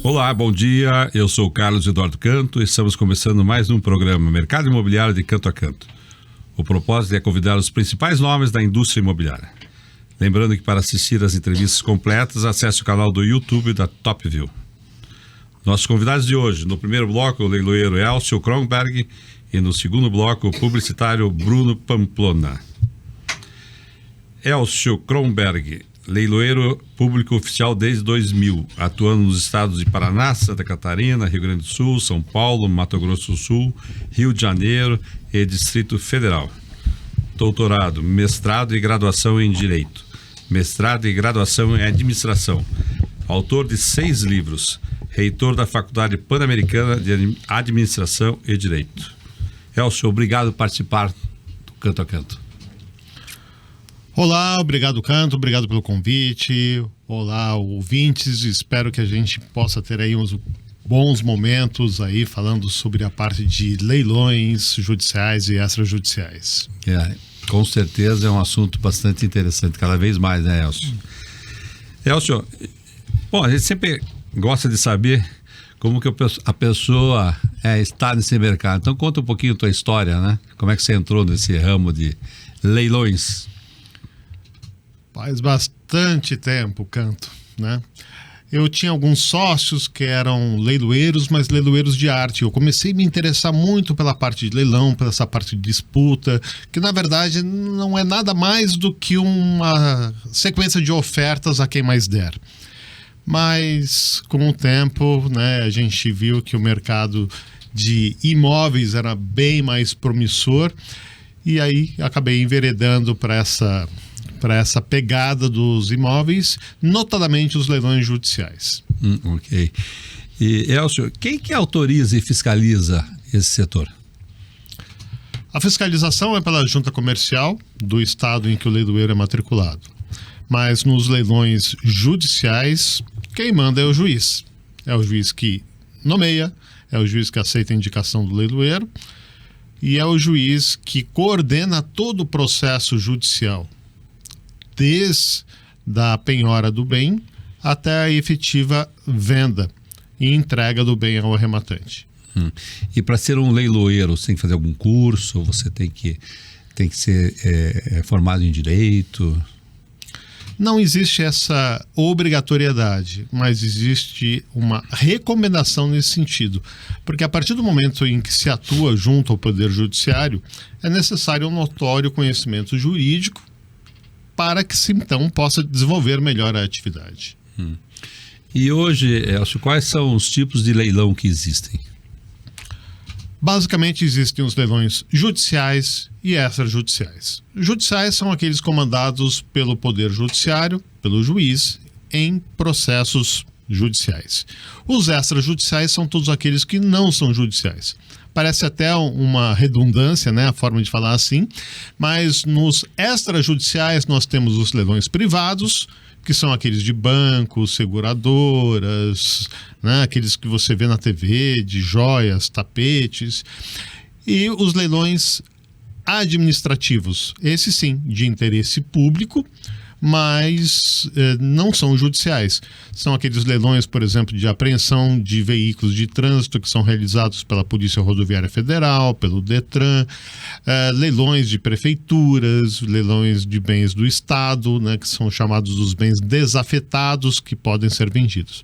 Olá, bom dia. Eu sou o Carlos Eduardo Canto e estamos começando mais um programa Mercado Imobiliário de Canto a Canto. O propósito é convidar os principais nomes da indústria imobiliária. Lembrando que para assistir às entrevistas completas, acesse o canal do YouTube da Top View. Nossos convidados de hoje, no primeiro bloco, o leiloeiro Elcio Kronberg e no segundo bloco, o publicitário Bruno Pamplona. Elcio Kronberg, leiloeiro público oficial desde 2000, atuando nos estados de Paraná, Santa Catarina, Rio Grande do Sul, São Paulo, Mato Grosso do Sul, Rio de Janeiro e Distrito Federal. Doutorado, mestrado e graduação em Direito, mestrado e graduação em Administração, autor de 6 livros, reitor da Faculdade Pan-Americana de Administração e Direito. Elcio, obrigado por participar do Canto a Canto. Olá, obrigado Canto, obrigado pelo convite. Olá, ouvintes, espero que a gente possa ter aí uns bons momentos aí falando sobre a parte de leilões judiciais e extrajudiciais. Com certeza é um assunto bastante interessante, cada vez mais, né, Elcio? Elcio, bom, a gente sempre gosta de saber como que a pessoa está nesse mercado. Então conta um pouquinho a tua história, né? Como é que você entrou nesse ramo de leilões? Faz bastante tempo, Canto, né? Eu tinha alguns sócios que eram leiloeiros, mas leiloeiros de arte. Eu comecei a me interessar muito pela parte de leilão, pela essa parte de disputa, que na verdade não é nada mais do que uma sequência de ofertas a quem mais der. Mas com o tempo, né, a gente viu que o mercado de imóveis era bem mais promissor e aí acabei enveredando para essa pegada dos imóveis, notadamente os leilões judiciais. Ok. E, Elcio, quem que autoriza e fiscaliza esse setor? A fiscalização é pela junta comercial do estado em que o leiloeiro é matriculado. Mas nos leilões judiciais, quem manda é o juiz. É o juiz que nomeia, é o juiz que aceita a indicação do leiloeiro e é o juiz que coordena todo o processo judicial, desde a penhora do bem até a efetiva venda e entrega do bem ao arrematante. E para ser um leiloeiro, você tem que fazer algum curso? Você tem que ser formado em direito? Não existe essa obrigatoriedade, mas existe uma recomendação nesse sentido. Porque a partir do momento em que se atua junto ao Poder Judiciário, é necessário um notório conhecimento jurídico para que se então possa desenvolver melhor a atividade. E hoje, Elcio, quais são os tipos de leilão que existem? Basicamente existem os leilões judiciais e extrajudiciais. Judiciais são aqueles comandados pelo Poder Judiciário, pelo juiz, em processos judiciais. Os extrajudiciais são todos aqueles que não são judiciais. Parece até uma redundância, né, a forma de falar assim, mas nos extrajudiciais nós temos os leilões privados, que são aqueles de bancos, seguradoras, né, aqueles que você vê na TV, de joias, tapetes, e os leilões administrativos, esses sim, de interesse público, mas não são judiciais. São aqueles leilões, por exemplo, de apreensão de veículos de trânsito que são realizados pela Polícia Rodoviária Federal, pelo Detran, leilões de prefeituras, leilões de bens do Estado, né, que são chamados os bens desafetados que podem ser vendidos.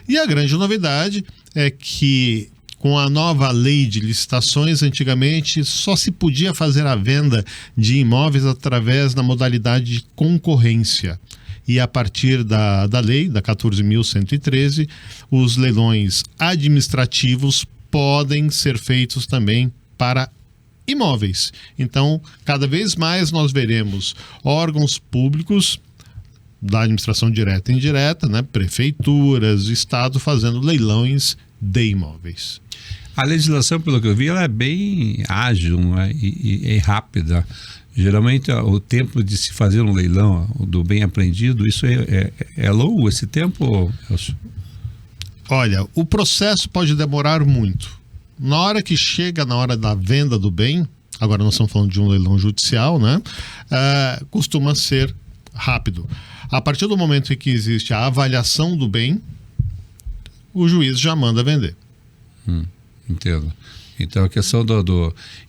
E a grande novidade é que com a nova lei de licitações, antigamente só se podia fazer a venda de imóveis através da modalidade de concorrência. E a partir da lei, da 14.113, os leilões administrativos podem ser feitos também para imóveis. Então, cada vez mais nós veremos órgãos públicos da administração direta e indireta, né, prefeituras, Estado, fazendo leilões de imóveis. A legislação, pelo que eu vi, ela é bem ágil, né, e rápida. Geralmente o tempo de se fazer um leilão do bem apreendido, isso é longo esse tempo, Elcio? Olha, o processo pode demorar muito. Na hora que chega na hora da venda do bem, agora nós estamos falando de um leilão judicial, né? Costuma ser rápido. A partir do momento em que existe a avaliação do bem, o juiz já manda vender. Entendo. Então a questão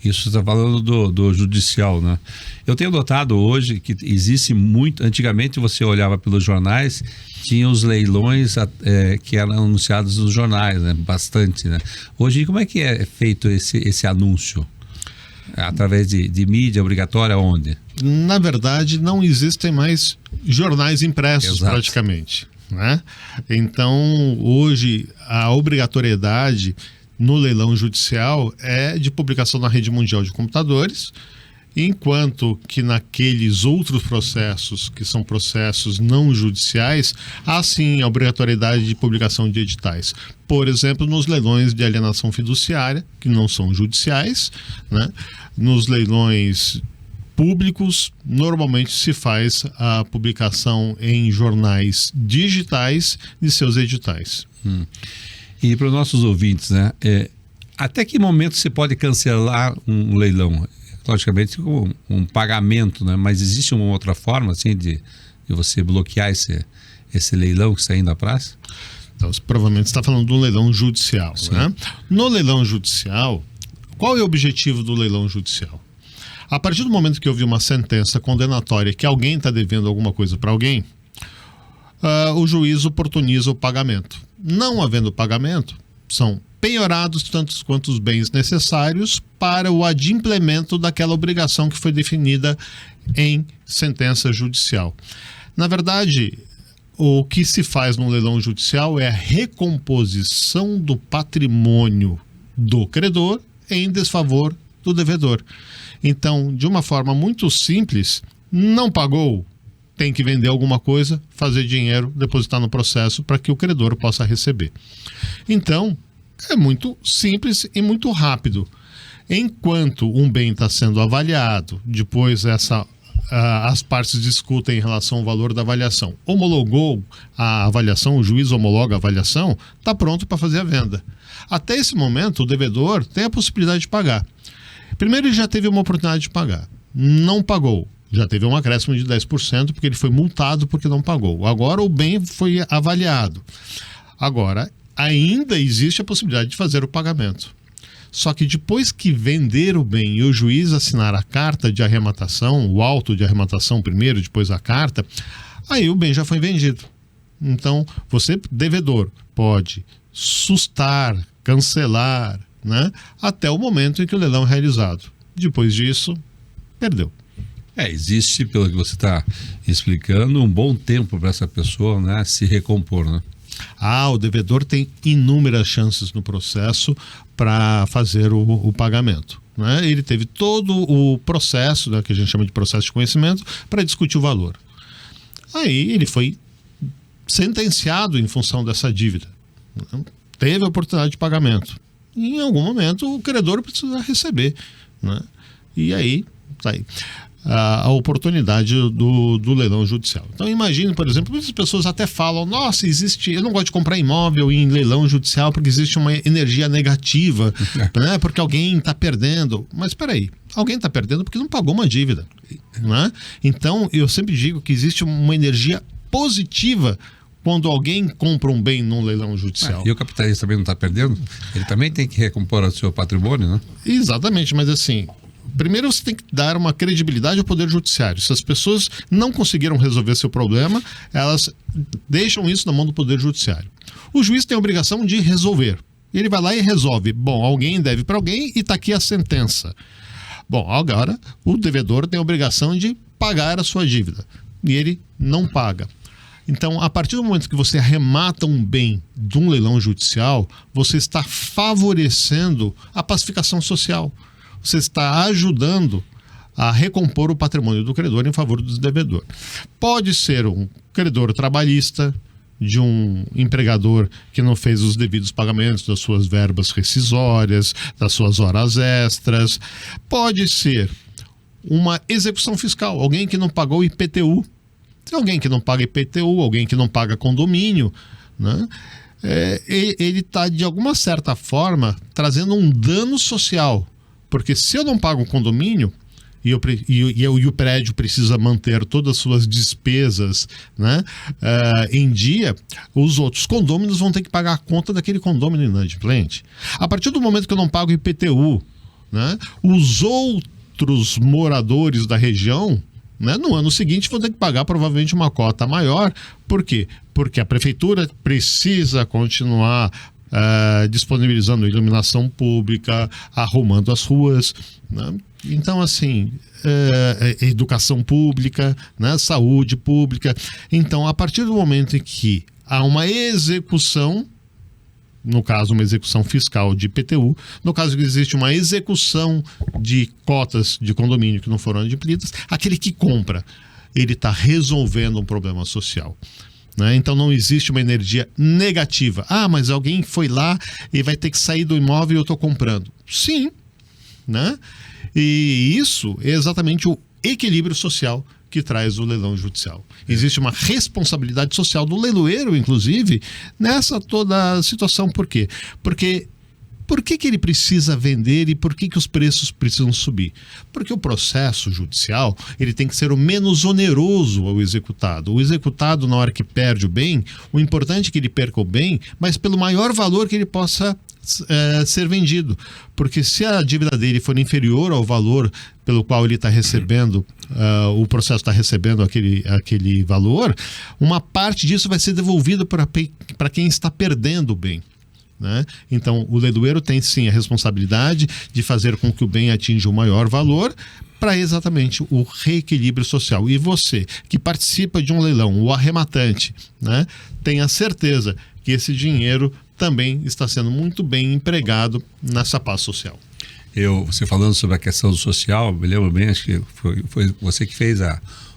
isso você está falando do judicial, né? Eu tenho notado hoje que existe muito. Antigamente você olhava pelos jornais, tinha os leilões que eram anunciados nos jornais, né? Bastante, né? Hoje, como é que é feito esse anúncio? Através de mídia obrigatória, onde? Na verdade, não existem mais jornais impressos. Exato. Praticamente, né? Então, hoje, a obrigatoriedade no leilão judicial é de publicação na rede mundial de computadores, enquanto que naqueles outros processos, que são processos não judiciais, há sim a obrigatoriedade de publicação de editais. Por exemplo, nos leilões de alienação fiduciária, que não são judiciais, né? Nos leilões públicos, normalmente se faz a publicação em jornais digitais de seus editais. E para os nossos ouvintes, né? Até que momento você pode cancelar um leilão? Logicamente com um pagamento, né? Mas existe uma outra forma assim de você bloquear esse leilão que está indo à praça? Então, provavelmente você está falando do leilão judicial, né? No leilão judicial, qual é o objetivo do leilão judicial? A partir do momento que houve uma sentença condenatória que alguém está devendo alguma coisa para alguém, o juiz oportuniza o pagamento. Não havendo pagamento, são penhorados tantos quanto os bens necessários para o adimplemento daquela obrigação que foi definida em sentença judicial. Na verdade, o que se faz no leilão judicial é a recomposição do patrimônio do credor em desfavor do devedor. Então, de uma forma muito simples, não pagou, tem que vender alguma coisa, fazer dinheiro, depositar no processo para que o credor possa receber. Então, é muito simples e muito rápido. Enquanto um bem está sendo avaliado, depois as partes discutem em relação ao valor da avaliação. Homologou a avaliação, o juiz homologa a avaliação, está pronto para fazer a venda. Até esse momento, o devedor tem a possibilidade de pagar. Primeiro, ele já teve uma oportunidade de pagar. Não pagou. Já teve um acréscimo de 10%, porque ele foi multado porque não pagou. Agora o bem foi avaliado. Agora, ainda existe a possibilidade de fazer o pagamento. Só que depois que vender o bem e o juiz assinar a carta de arrematação, o auto de arrematação primeiro, depois a carta, aí o bem já foi vendido. Então, você, devedor, pode sustar, cancelar, né, até o momento em que o leilão é realizado. Depois disso, perdeu. Existe, pelo que você está explicando, um bom tempo para essa pessoa, né, se recompor, né? O devedor tem inúmeras chances no processo para fazer o pagamento, né? Ele teve todo o processo, né, que a gente chama de processo de conhecimento, para discutir o valor. Aí ele foi sentenciado em função dessa dívida, né? Teve a oportunidade de pagamento. E em algum momento o credor precisa receber, né? E aí, tá aí a oportunidade do leilão judicial. Então imagine, por exemplo, muitas pessoas até falam, nossa, eu não gosto de comprar imóvel em leilão judicial porque existe uma energia negativa, né? Porque alguém está perdendo. Mas espera aí, alguém está perdendo porque não pagou uma dívida, né? Então eu sempre digo que existe uma energia positiva quando alguém compra um bem num leilão judicial. E o capitalista também não está perdendo? Ele também tem que recompor o seu patrimônio, né? Exatamente, mas assim, primeiro você tem que dar uma credibilidade ao Poder Judiciário. Se as pessoas não conseguiram resolver seu problema, elas deixam isso na mão do Poder Judiciário. O juiz tem a obrigação de resolver. Ele vai lá e resolve. Bom, alguém deve para alguém e está aqui a sentença. Bom, agora o devedor tem a obrigação de pagar a sua dívida. E ele não paga. Então, a partir do momento que você arremata um bem de um leilão judicial, você está favorecendo a pacificação social. Você está ajudando a recompor o patrimônio do credor em favor do devedor. Pode ser um credor trabalhista, de um empregador que não fez os devidos pagamentos das suas verbas rescisórias, das suas horas extras. Pode ser uma execução fiscal, alguém que não pagou IPTU. Se alguém que não paga IPTU, alguém que não paga condomínio, né? Ele está, de alguma certa forma, trazendo um dano social. Porque se eu não pago o condomínio, e o prédio precisa manter todas as suas despesas, né, em dia, os outros condôminos vão ter que pagar a conta daquele condômino inadimplente. A partir do momento que eu não pago IPTU, né, os outros moradores da região, né, no ano seguinte vão ter que pagar provavelmente uma cota maior. Por quê? Porque a prefeitura precisa continuar disponibilizando iluminação pública, arrumando as ruas, né? Então, assim, educação pública, né? Saúde pública. Então, a partir do momento em que há uma execução, no caso, uma execução fiscal de IPTU, no caso que existe uma execução de cotas de condomínio que não foram adimplidas, aquele que compra, ele está resolvendo um problema social. Né? Então não existe uma energia negativa. Ah, mas alguém foi lá e vai ter que sair do imóvel e eu estou comprando. Sim, né? E isso é exatamente o equilíbrio social que traz o leilão judicial. Existe uma responsabilidade social do leiloeiro, inclusive, nessa toda a situação. Por quê? Porque por que ele precisa vender e por que os preços precisam subir? Porque o processo judicial, ele tem que ser o menos oneroso ao executado. O executado, na hora que perde o bem, o importante é que ele perca o bem, mas pelo maior valor que ele possa ser vendido. Porque se a dívida dele for inferior ao valor pelo qual ele está recebendo, o processo está recebendo aquele valor, uma parte disso vai ser devolvida para quem está perdendo o bem. Né? Então, o leiloeiro tem sim a responsabilidade de fazer com que o bem atinja o maior valor para exatamente o reequilíbrio social. E você, que participa de um leilão, o arrematante, né, tenha certeza que esse dinheiro também está sendo muito bem empregado nessa paz social. Você falando sobre a questão social, me lembro bem, acho que foi você que fez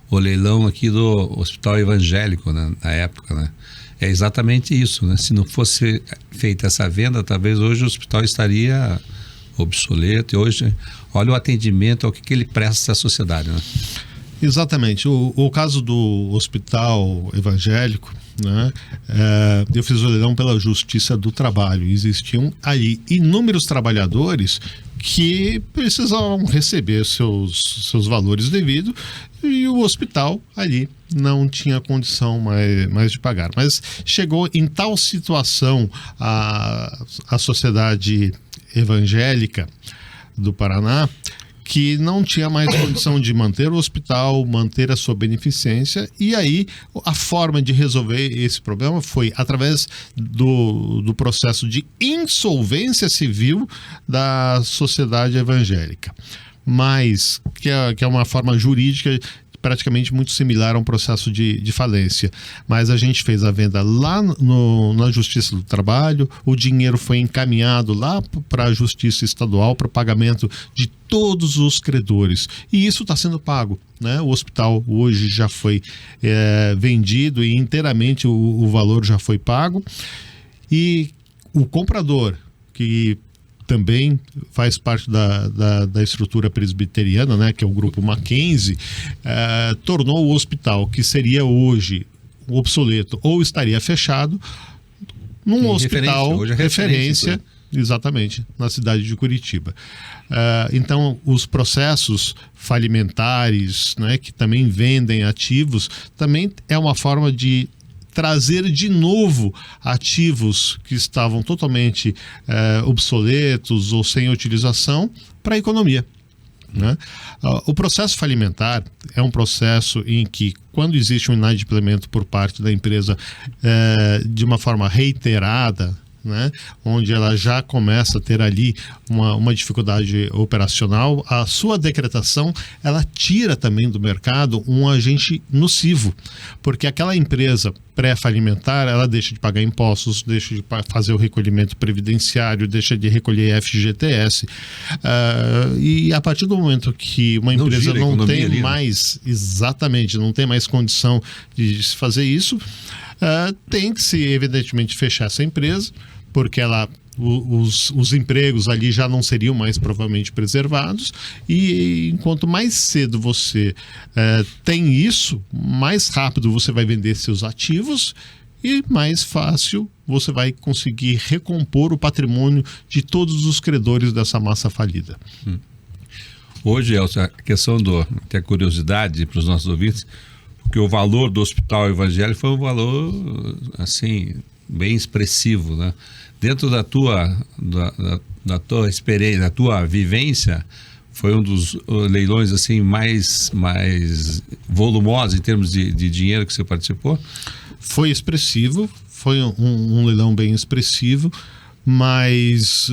o leilão aqui do Hospital Evangélico, né, na época, né? É exatamente isso, né? Se não fosse feita essa venda, talvez hoje o hospital estaria obsoleto. E hoje, olha o atendimento, ao que ele presta à sociedade, né? Exatamente. O caso do Hospital Evangélico, né? Eu fiz o leilão pela Justiça do Trabalho. Existiam ali inúmeros trabalhadores que precisavam receber seus valores devidos e o hospital ali não tinha condição mais de pagar. Mas chegou em tal situação a Sociedade Evangélica do Paraná que não tinha mais condição de manter o hospital, manter a sua beneficência, e aí a forma de resolver esse problema foi através do processo de insolvência civil da Sociedade Evangélica, mas que é uma forma jurídica praticamente muito similar a um processo de falência. Mas a gente fez a venda lá na Justiça do Trabalho, o dinheiro foi encaminhado lá para a Justiça Estadual para pagamento de todos os credores. E isso está sendo pago, né? O hospital hoje já foi vendido e inteiramente o valor já foi pago. E o comprador, que também faz parte da estrutura presbiteriana, né, que é o grupo Mackenzie, tornou o hospital, que seria hoje obsoleto ou estaria fechado, num hospital hoje é referência, exatamente, na cidade de Curitiba. Então, os processos falimentares, né, que também vendem ativos, também é uma forma de trazer de novo ativos que estavam totalmente obsoletos ou sem utilização para a economia. Né? O processo falimentar é um processo em que, quando existe um inadimplemento por parte da empresa de uma forma reiterada, né, onde ela já começa a ter ali uma dificuldade operacional, a sua decretação, ela tira também do mercado um agente nocivo, porque aquela empresa pré-falimentar, ela deixa de pagar impostos, deixa de fazer o recolhimento previdenciário, deixa de recolher FGTS, e a partir do momento que uma empresa não tem ali, mais, exatamente, não tem mais condição de se fazer isso, tem que se evidentemente fechar essa empresa, porque os empregos ali já não seriam mais provavelmente preservados, e enquanto mais cedo você tem isso, mais rápido você vai vender seus ativos e mais fácil você vai conseguir recompor o patrimônio de todos os credores dessa massa falida. Hoje, Elcio, a questão até curiosidade para os nossos ouvintes, porque o valor do Hospital Evangélico foi um valor, assim, bem expressivo, né? Dentro da tua experiência, da tua vivência, foi um dos leilões assim mais volumosos em termos de dinheiro que você participou? Foi expressivo, foi um leilão bem expressivo, mas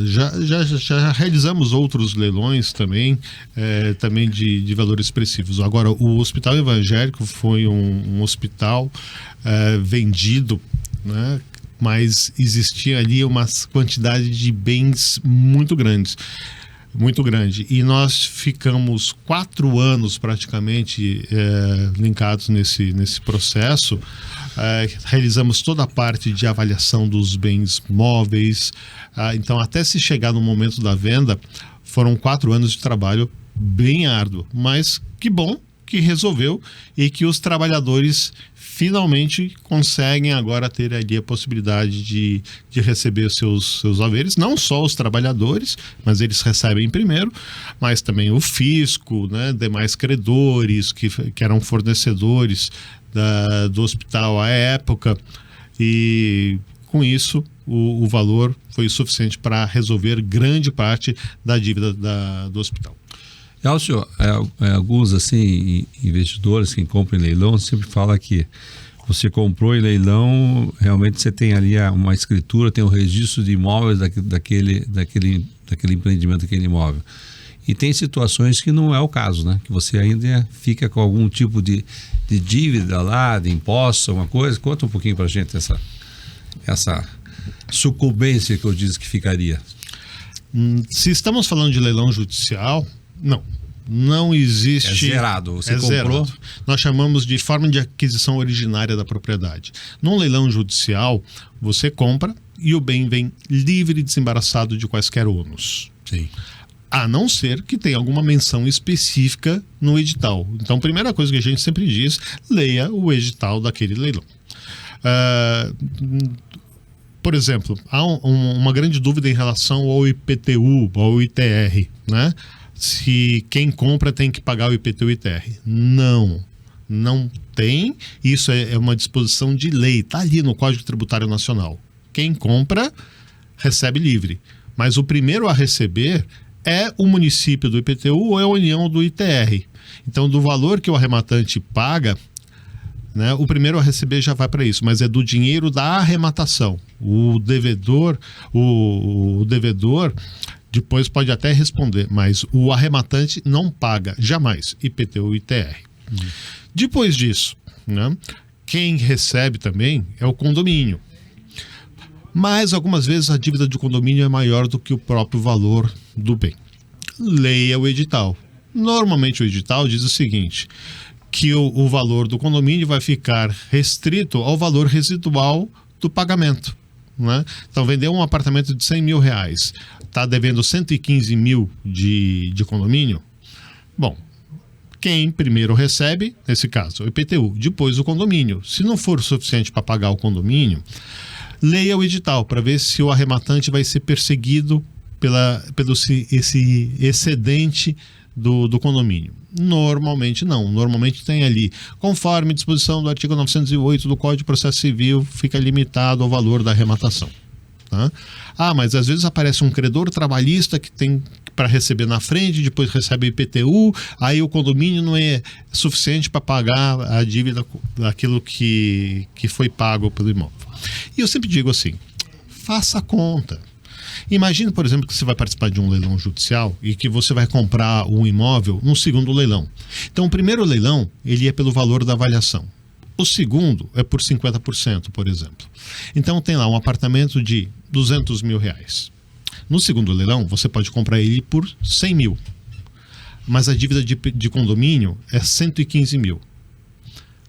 já realizamos outros leilões também, também de valores expressivos. Agora, o Hospital Evangélico foi um hospital vendido, né? Mas existia ali uma quantidade de bens muito grande. E nós ficamos 4 anos praticamente linkados nesse processo. Realizamos toda a parte de avaliação dos bens móveis. Então, até se chegar no momento da venda, foram 4 anos de trabalho bem árduo. Mas que bom que resolveu e que os trabalhadores finalmente conseguem agora ter ali a possibilidade de receber seus haveres, não só os trabalhadores, mas eles recebem primeiro, mas também o fisco, né, demais credores que eram fornecedores do hospital à época, e com isso o valor foi suficiente para resolver grande parte da dívida do hospital. Elcio, alguns assim, investidores que compram em leilão sempre falam que você comprou em leilão, realmente você tem ali uma escritura, tem um registro de imóveis daquele empreendimento, daquele imóvel. E tem situações que não é o caso, né? Que você ainda fica com algum tipo de dívida lá, de impostos, alguma coisa. Conta um pouquinho pra gente essa sucumbência que eu disse que ficaria. Se estamos falando de leilão judicial, não existe. É zerado, você comprou. Zerado. Nós chamamos de forma de aquisição originária da propriedade. Num leilão judicial, você compra e o bem vem livre e desembaraçado de quaisquer ônus. Sim. A não ser que tenha alguma menção específica no edital. Então, a primeira coisa que a gente sempre diz, leia o edital daquele leilão. Por exemplo, há uma grande dúvida em relação ao IPTU, ao ITR, né? Se quem compra tem que pagar o IPTU e ITR. Não tem. Isso é uma disposição de lei, está ali no Código Tributário Nacional. Quem compra, recebe livre. Mas o primeiro a receber é o município do IPTU ou é a União do ITR. Então, do valor que o arrematante paga, né, o primeiro a receber já vai para isso, mas é do dinheiro da arrematação. O devedor depois pode até responder, mas o arrematante não paga jamais IPTU e ITR. Depois disso, né, quem recebe também é o condomínio. Mas algumas vezes a dívida de condomínio é maior do que o próprio valor do bem. Leia o edital. Normalmente o edital diz o seguinte, que o valor do condomínio vai ficar restrito ao valor residual do pagamento, né? Então, vender um apartamento de 100 mil reais, está devendo 115 mil de condomínio, bom, quem primeiro recebe, nesse caso, o IPTU, depois o condomínio. Se não for o suficiente para pagar o condomínio, leia o edital para ver se o arrematante vai ser perseguido pelo esse excedente do condomínio. Normalmente não. Normalmente tem ali, conforme disposição do artigo 908 do Código de Processo Civil, fica limitado ao valor da arrematação. Tá? Mas às vezes aparece um credor trabalhista que tem para receber na frente, depois recebe IPTU, aí o condomínio não é suficiente para pagar a dívida daquilo que foi pago pelo imóvel. E eu sempre digo assim, faça a conta. Imagine, por exemplo, que você vai participar de um leilão judicial e que você vai comprar um imóvel no segundo leilão. Então, o primeiro leilão, ele é pelo valor da avaliação. O segundo é por 50%, por exemplo. Então, tem lá um apartamento de 200 mil reais. No segundo leilão, você pode comprar ele por 100 mil. Mas a dívida de condomínio é 115 mil.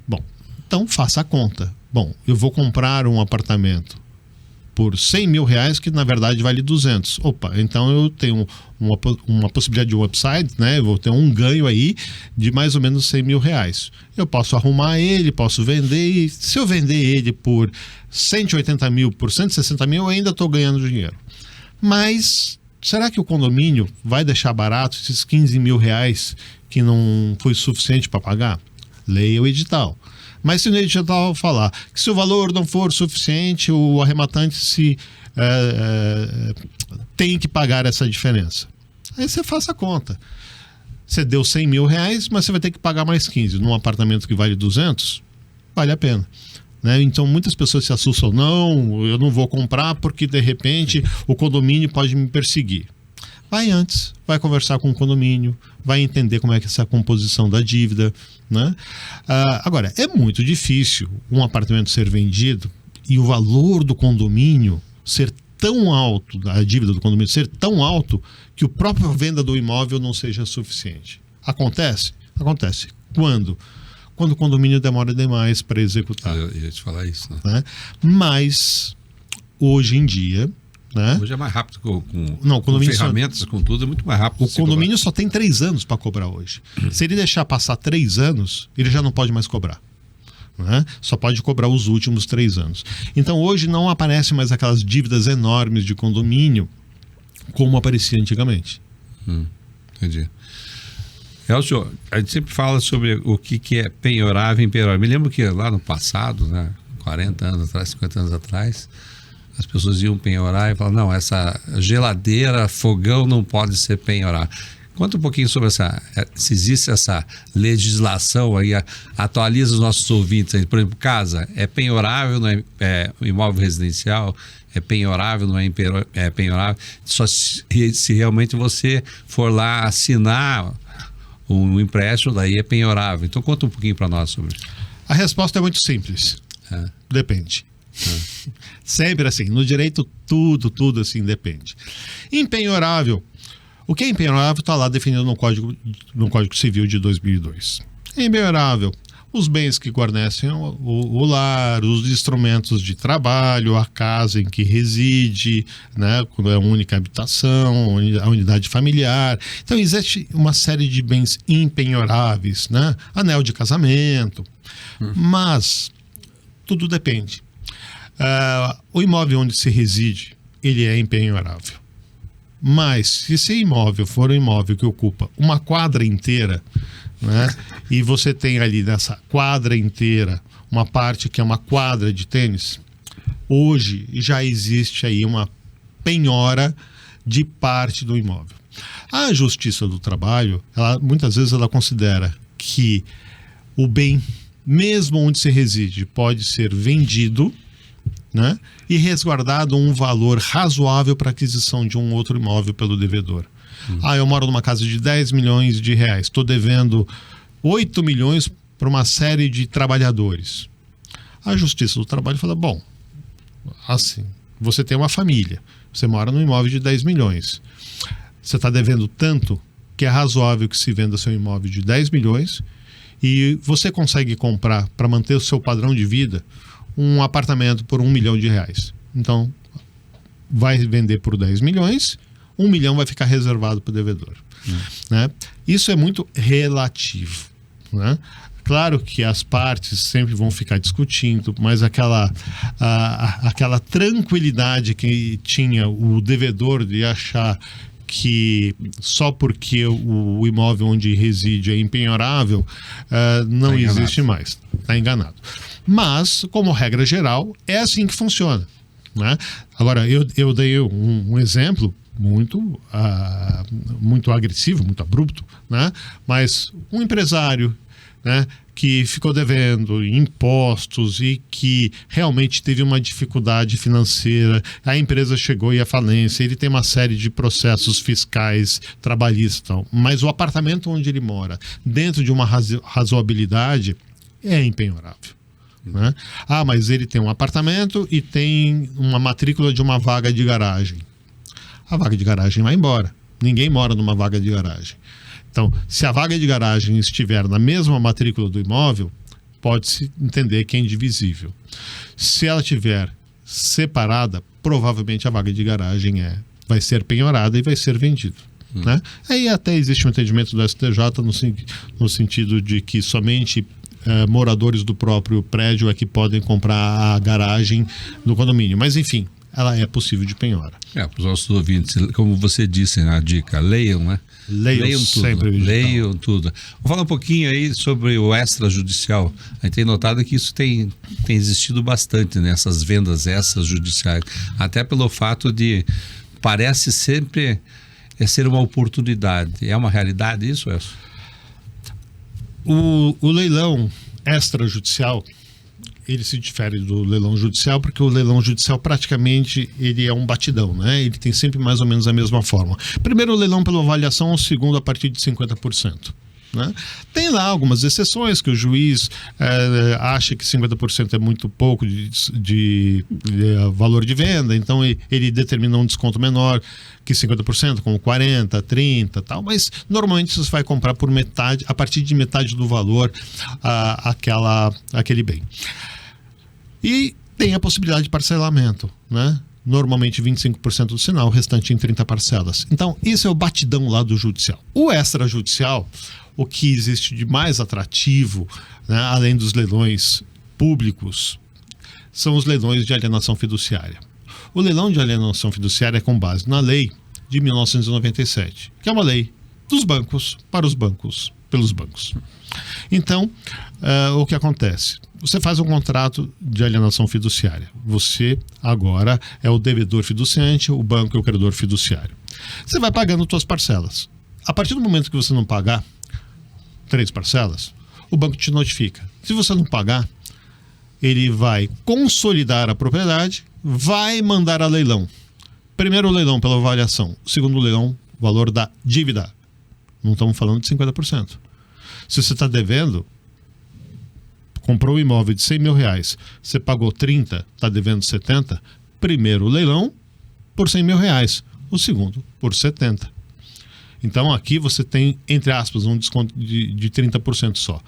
Bom, então faça a conta. Bom, eu vou comprar um apartamento por 100 mil reais, que na verdade vale 200. Opa, então eu tenho uma possibilidade de um upside, né? Eu vou ter um ganho aí de mais ou menos 100 mil reais. Eu posso arrumar ele, posso vender, e se eu vender ele por 180 mil, por 160 mil, eu ainda estou ganhando dinheiro. Mas será que o condomínio vai deixar barato esses 15 mil reais que não foi suficiente para pagar? Leia o edital. Mas se no edital falar que se o valor não for suficiente, o arrematante tem que pagar essa diferença. Aí você faça a conta. Você deu 100 mil reais, mas você vai ter que pagar mais 15. Num apartamento que vale 200, vale a pena. Né? Então muitas pessoas se assustam. Não, eu não vou comprar porque de repente o condomínio pode me perseguir. Vai antes, vai conversar com o condomínio, vai entender como é que é essa composição da dívida. Né? Agora, é muito difícil um apartamento ser vendido e o valor do condomínio ser tão alto, a dívida do condomínio ser tão alto, que o próprio venda do imóvel não seja suficiente. Acontece? Acontece. Quando o condomínio demora demais para executar. Eu ia te falar isso. Né? Mas, hoje em dia... Né? Hoje é mais rápido com ferramentas, com tudo, é muito mais rápido. O condomínio só tem 3 anos para cobrar hoje. Se ele deixar passar 3 anos, ele já não pode mais cobrar. Né? Só pode cobrar os últimos 3 anos. Então hoje não aparecem mais aquelas dívidas enormes de condomínio como aparecia antigamente. Entendi. Elcio, a gente sempre fala sobre o que é penhorável e impenhorável. Me lembro que lá no passado, né, 40 anos atrás, 50 anos atrás, as pessoas iam penhorar e falavam, não, essa geladeira, fogão não pode ser penhorável. Conta um pouquinho sobre se existe essa legislação aí, atualiza os nossos ouvintes aí. Por exemplo, casa, é penhorável, não é imóvel residencial, é penhorável, não é penhorável, só se realmente você for lá assinar um empréstimo, daí é penhorável. Então conta um pouquinho para nós sobre isso. A resposta é muito simples. Depende. Sempre assim, no direito tudo assim depende. Impenhorável. O que é impenhorável está lá definido no Código Civil de 2002. É impenhorável os bens que guarnecem o lar, os instrumentos de trabalho, a casa em que reside, né, quando é única habitação, a unidade familiar. Então existe uma série de bens impenhoráveis, né? Anel de casamento. Mas tudo depende. O imóvel onde se reside, ele é impenhorável. Mas se esse imóvel for um imóvel que ocupa uma quadra inteira, né, e você tem ali nessa quadra inteira uma parte que é uma quadra de tênis, hoje já existe aí uma penhora de parte do imóvel. A Justiça do Trabalho, muitas vezes ela considera que o bem, mesmo onde se reside, pode ser vendido, né, e resguardado um valor razoável para aquisição de um outro imóvel pelo devedor. Eu moro numa casa de 10 milhões de reais, estou devendo 8 milhões para uma série de trabalhadores. A Justiça do Trabalho fala, bom, assim, você tem uma família, você mora num imóvel de 10 milhões, você está devendo tanto que é razoável que se venda seu imóvel de 10 milhões e você consegue comprar, para manter o seu padrão de vida, um apartamento por 1 milhão de reais. Então, vai vender por 10 milhões, 1 milhão vai ficar reservado para o devedor. Né? Isso é muito relativo. Né? Claro que as partes sempre vão ficar discutindo, mas aquela tranquilidade que tinha o devedor de achar que só porque o imóvel onde reside é impenhorável, não existe mais. Está enganado. Mas, como regra geral, é assim que funciona. Né? Agora, eu dei um exemplo muito agressivo, muito abrupto, né? Mas um empresário, né, que ficou devendo impostos e que realmente teve uma dificuldade financeira, a empresa chegou à falência, ele tem uma série de processos fiscais, trabalhistas, mas o apartamento onde ele mora, dentro de uma razoabilidade, é impenhorável. Né? Mas ele tem um apartamento e tem uma matrícula de uma vaga de garagem. A vaga de garagem vai embora. Ninguém mora numa vaga de garagem. Então, se a vaga de garagem estiver na mesma matrícula do imóvel, pode-se entender que é indivisível. Se ela estiver separada, provavelmente a vaga de garagem vai ser penhorada e vai ser vendida. Né? Aí até existe um entendimento do STJ no sentido de que somente moradores do próprio prédio é que podem comprar a garagem do condomínio. Mas, enfim, ela é possível de penhora. Para os nossos ouvintes, como você disse na dica, leiam, né? Leiam tudo. Sempre leiam tudo. Vou falar um pouquinho aí sobre o extrajudicial. A gente tem notado que isso tem existido bastante nessas vendas extrajudiciais, até pelo fato de parece sempre ser uma oportunidade. É uma realidade isso, Elcio? O leilão extrajudicial, ele se difere do leilão judicial, porque o leilão judicial praticamente ele é um batidão, né? Ele tem sempre mais ou menos a mesma forma. Primeiro o leilão pela avaliação, o segundo a partir de 50%. Né? Tem lá algumas exceções que o juiz acha que 50% é muito pouco de valor de venda, então ele determina um desconto menor que 50%, como 40%, 30% tal, mas normalmente você vai comprar por metade, a partir de metade do valor aquele bem. E tem a possibilidade de parcelamento, né? Normalmente 25% do sinal, o restante em 30 parcelas. Então, isso é o batidão lá do judicial. O extrajudicial, o que existe de mais atrativo, né, além dos leilões públicos, são os leilões de alienação fiduciária. O leilão de alienação fiduciária é com base na lei de 1997, que é uma lei dos bancos para os bancos, pelos bancos. Então, o que acontece? Você faz um contrato de alienação fiduciária. Você agora é o devedor fiduciante, o banco é o credor fiduciário. Você vai pagando suas parcelas. A partir do momento que você não pagar 3 parcelas, o banco te notifica. Se você não pagar, ele vai consolidar a propriedade, vai mandar a leilão. Primeiro leilão pela avaliação, segundo leilão, valor da dívida. Não estamos falando de 50%. Se você está devendo, comprou um imóvel de 100 mil reais, você pagou 30, está devendo 70, primeiro leilão por 100 mil reais, o segundo por 70. Então aqui você tem, entre aspas, um desconto de 30% só.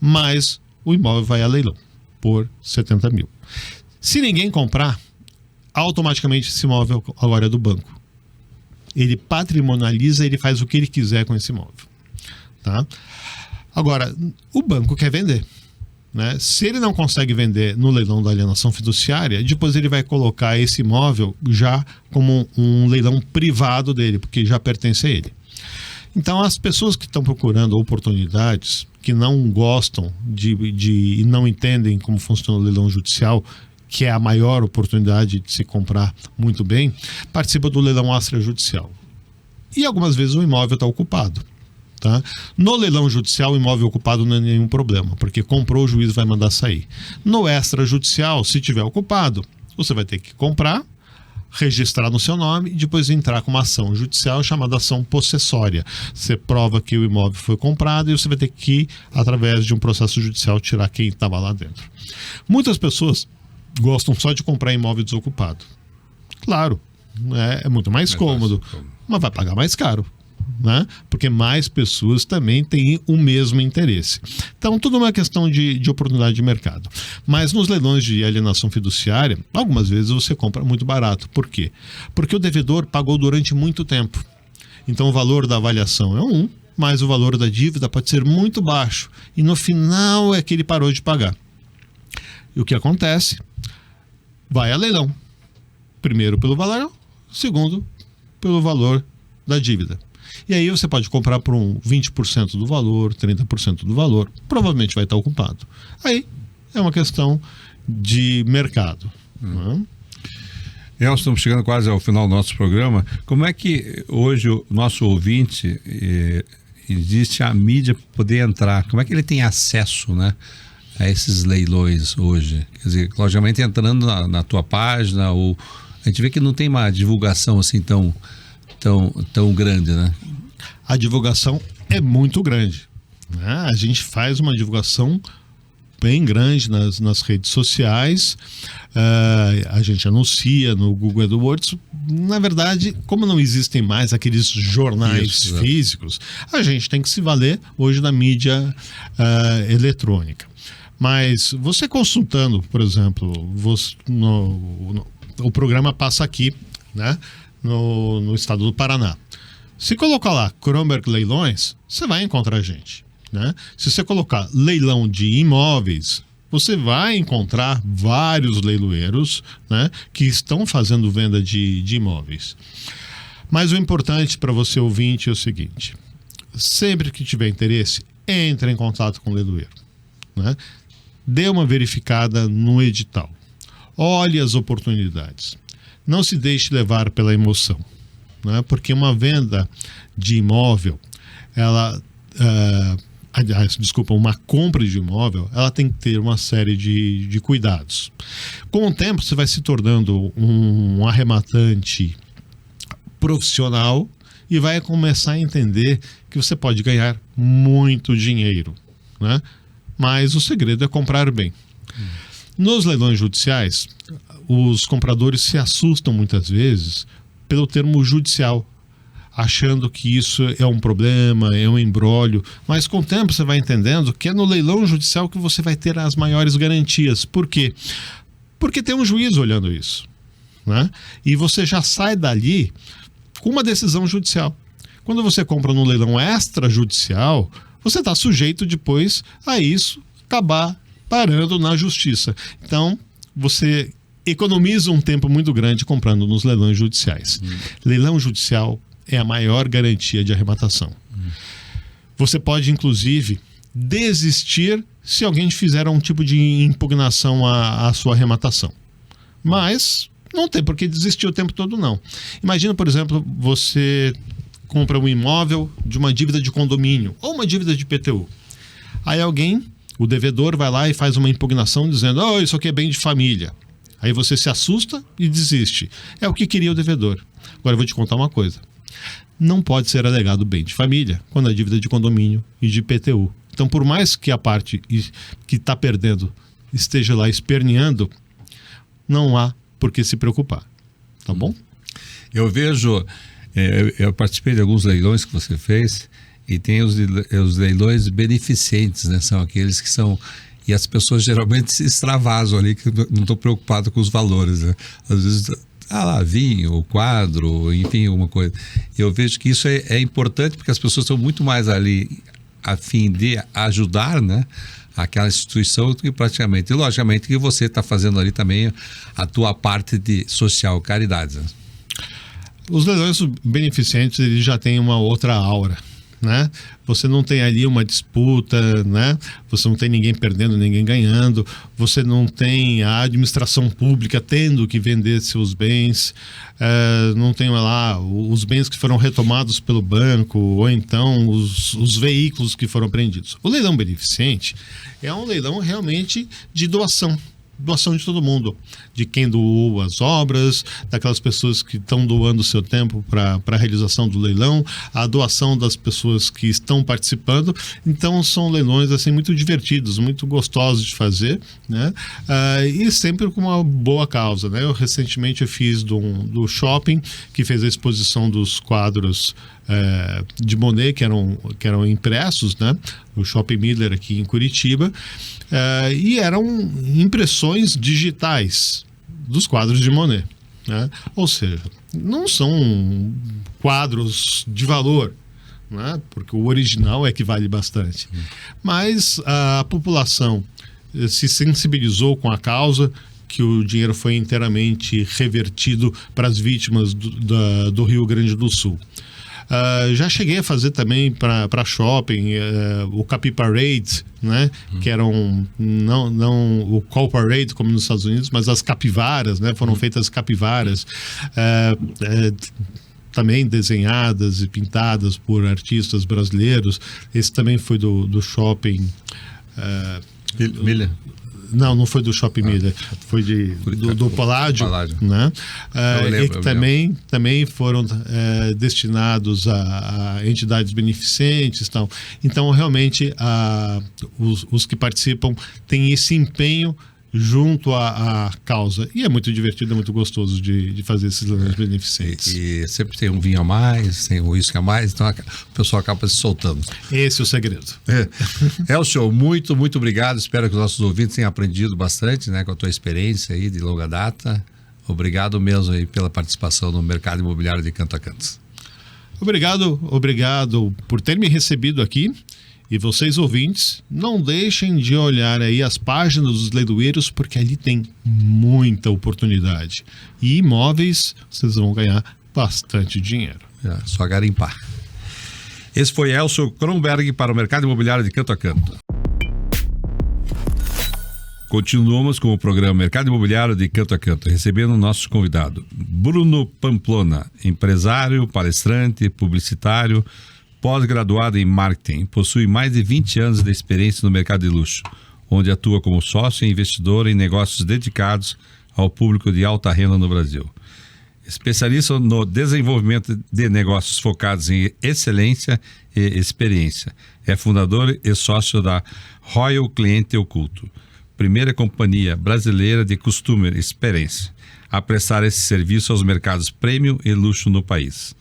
Mas o imóvel vai a leilão por 70 mil. Se ninguém comprar, automaticamente esse imóvel agora é do banco. Ele patrimonializa, ele faz o que ele quiser com esse imóvel. Tá? Agora, o banco quer vender. Né? Se ele não consegue vender no leilão da alienação fiduciária, depois ele vai colocar esse imóvel já como um leilão privado dele, porque já pertence a ele. Então, as pessoas que estão procurando oportunidades, que não gostam e não entendem como funciona o leilão judicial, que é a maior oportunidade de se comprar muito bem, participam do leilão extrajudicial. E algumas vezes o imóvel está ocupado. Tá? No leilão judicial, o imóvel ocupado não é nenhum problema, porque comprou, o juiz vai mandar sair. No extrajudicial, se tiver ocupado, você vai ter que comprar, registrar no seu nome e depois entrar com uma ação judicial chamada ação possessória. Você prova que o imóvel foi comprado e você vai ter que, através de um processo judicial, tirar quem estava lá dentro. Muitas pessoas gostam só de comprar imóvel desocupado. Claro, é muito mais cômodo, mas vai pagar mais caro. Né? Porque mais pessoas também têm o mesmo interesse. Então, tudo é uma questão de oportunidade de mercado. Mas nos leilões de alienação fiduciária, algumas vezes você compra muito barato. Por quê? Porque o devedor pagou durante muito tempo. Então, o valor da avaliação é 1, mas o valor da dívida pode ser muito baixo. E no final é que ele parou de pagar. E o que acontece? Vai a leilão. Primeiro pelo valor, segundo pelo valor da dívida. E aí você pode comprar por 20% do valor, 30% do valor, provavelmente vai estar ocupado. Aí é uma questão de mercado. Né? Estamos chegando quase ao final do nosso programa. Como é que hoje o nosso ouvinte, existe a mídia para poder entrar? Como é que ele tem acesso, né, a esses leilões hoje? Quer dizer, logicamente entrando na tua página, ou a gente vê que não tem uma divulgação assim tão grande, né? A divulgação é muito grande. Né? A gente faz uma divulgação bem grande nas redes sociais, a gente anuncia no Google AdWords. Na verdade, como não existem mais aqueles jornais físicos, a gente tem que se valer hoje da mídia eletrônica. Mas você consultando, por exemplo, o programa passa aqui, né? No estado do Paraná. Se colocar lá Kronberg Leilões, você vai encontrar a gente. Né? Se você colocar leilão de imóveis, você vai encontrar vários leiloeiros, né, que estão fazendo venda de imóveis. Mas o importante para você ouvinte é o seguinte: sempre que tiver interesse, entre em contato com o leiloeiro, né? Dê uma verificada no edital. Olhe as oportunidades. Não se deixe levar pela emoção, né? Porque uma venda de imóvel, uma compra de imóvel, ela tem que ter uma série de cuidados. Com o tempo, você vai se tornando um arrematante profissional e vai começar a entender que você pode ganhar muito dinheiro, né? Mas o segredo é comprar bem. Nos leilões judiciais, os compradores se assustam muitas vezes pelo termo judicial, achando que isso é um problema, é um imbróglio, mas com o tempo você vai entendendo que é no leilão judicial que você vai ter as maiores garantias. Por quê? Porque tem um juiz olhando isso, né? E você já sai dali com uma decisão judicial. Quando você compra no leilão extrajudicial, você está sujeito depois a isso acabar parando na justiça. Então, você economiza um tempo muito grande comprando nos leilões judiciais. Leilão judicial é a maior garantia de arrematação. Você pode, inclusive, desistir se alguém fizer um tipo de impugnação à sua arrematação. Mas não tem por que desistir o tempo todo, não. Imagina, por exemplo, você compra um imóvel de uma dívida de condomínio ou uma dívida de IPTU. Aí o devedor vai lá e faz uma impugnação dizendo: oh, isso aqui é bem de família. Aí você se assusta e desiste. É o que queria o devedor. Agora eu vou te contar uma coisa. Não pode ser alegado bem de família quando a dívida de condomínio e de IPTU. Então, por mais que a parte que está perdendo esteja lá esperneando, não há por que se preocupar. Tá bom? Eu vejo... Eu participei de alguns leilões que você fez e tem os leilões beneficentes, né? São aqueles que são... E as pessoas geralmente se extravasam ali, que não estão preocupadas com os valores, né? Às vezes, vinho, quadro, enfim, alguma coisa. E eu vejo que isso é importante porque as pessoas estão muito mais ali a fim de ajudar, né, aquela instituição do que praticamente. E logicamente que você está fazendo ali também a tua parte de social, caridade, né? Os leilões beneficentes, eles já têm uma outra aura, né? Você não tem ali uma disputa, né? Você não tem ninguém perdendo, ninguém ganhando. Você não tem a administração pública tendo que vender seus bens. Não tem lá os bens que foram retomados pelo banco ou então os veículos que foram apreendidos. O leilão beneficente é um leilão realmente de doação de todo mundo, de quem doou as obras, daquelas pessoas que estão doando o seu tempo para a realização do leilão, a doação das pessoas que estão participando. Então são leilões assim muito divertidos, muito gostosos de fazer, né? E sempre com uma boa causa, né? Recentemente eu fiz do shopping, que fez a exposição dos quadros de Monet, que eram impressos, né? O Shopping Miller aqui em Curitiba, e eram impressões digitais dos quadros de Monet, né? Ou seja, não são quadros de valor, né? Porque o original é que vale bastante. Mas a população se sensibilizou com a causa, que o dinheiro foi inteiramente revertido para as vítimas do Rio Grande do Sul. Já cheguei a fazer também para shopping o Capi Parade, né? Que eram não o Call Parade como nos Estados Unidos, mas as capivaras, né? Foram feitas capivaras também desenhadas e pintadas por artistas brasileiros. Esse também foi do shopping Miller. Não foi do Shopping Miller, foi do Paládio, né? E que também foram destinados a entidades beneficentes e tal. Então, realmente, os que participam têm esse empenho junto à causa. E é muito divertido, é muito gostoso de fazer esses leilões beneficentes. E sempre tem um vinho a mais, tem um uísque a mais, então o pessoal acaba se soltando. Esse é o segredo. Elcio, muito, muito obrigado. Espero que os nossos ouvintes tenham aprendido bastante, né, com a tua experiência aí de longa data. Obrigado mesmo aí pela participação no mercado imobiliário de Canto a Canto. Obrigado por ter me recebido aqui. E vocês, ouvintes, não deixem de olhar aí as páginas dos leiloeiros, porque ali tem muita oportunidade. E imóveis, vocês vão ganhar bastante dinheiro. Só garimpar. Esse foi Elcio Kronberg para o Mercado Imobiliário de Canto a Canto. Continuamos com o programa Mercado Imobiliário de Canto a Canto, recebendo o nosso convidado, Bruno Pamplona, empresário, palestrante, publicitário, pós-graduado em marketing, possui mais de 20 anos de experiência no mercado de luxo, onde atua como sócio e investidor em negócios dedicados ao público de alta renda no Brasil. Especialista no desenvolvimento de negócios focados em excelência e experiência. É fundador e sócio da Royal Cliente Oculto, primeira companhia brasileira de Customer Experience a prestar esse serviço aos mercados premium e luxo no país.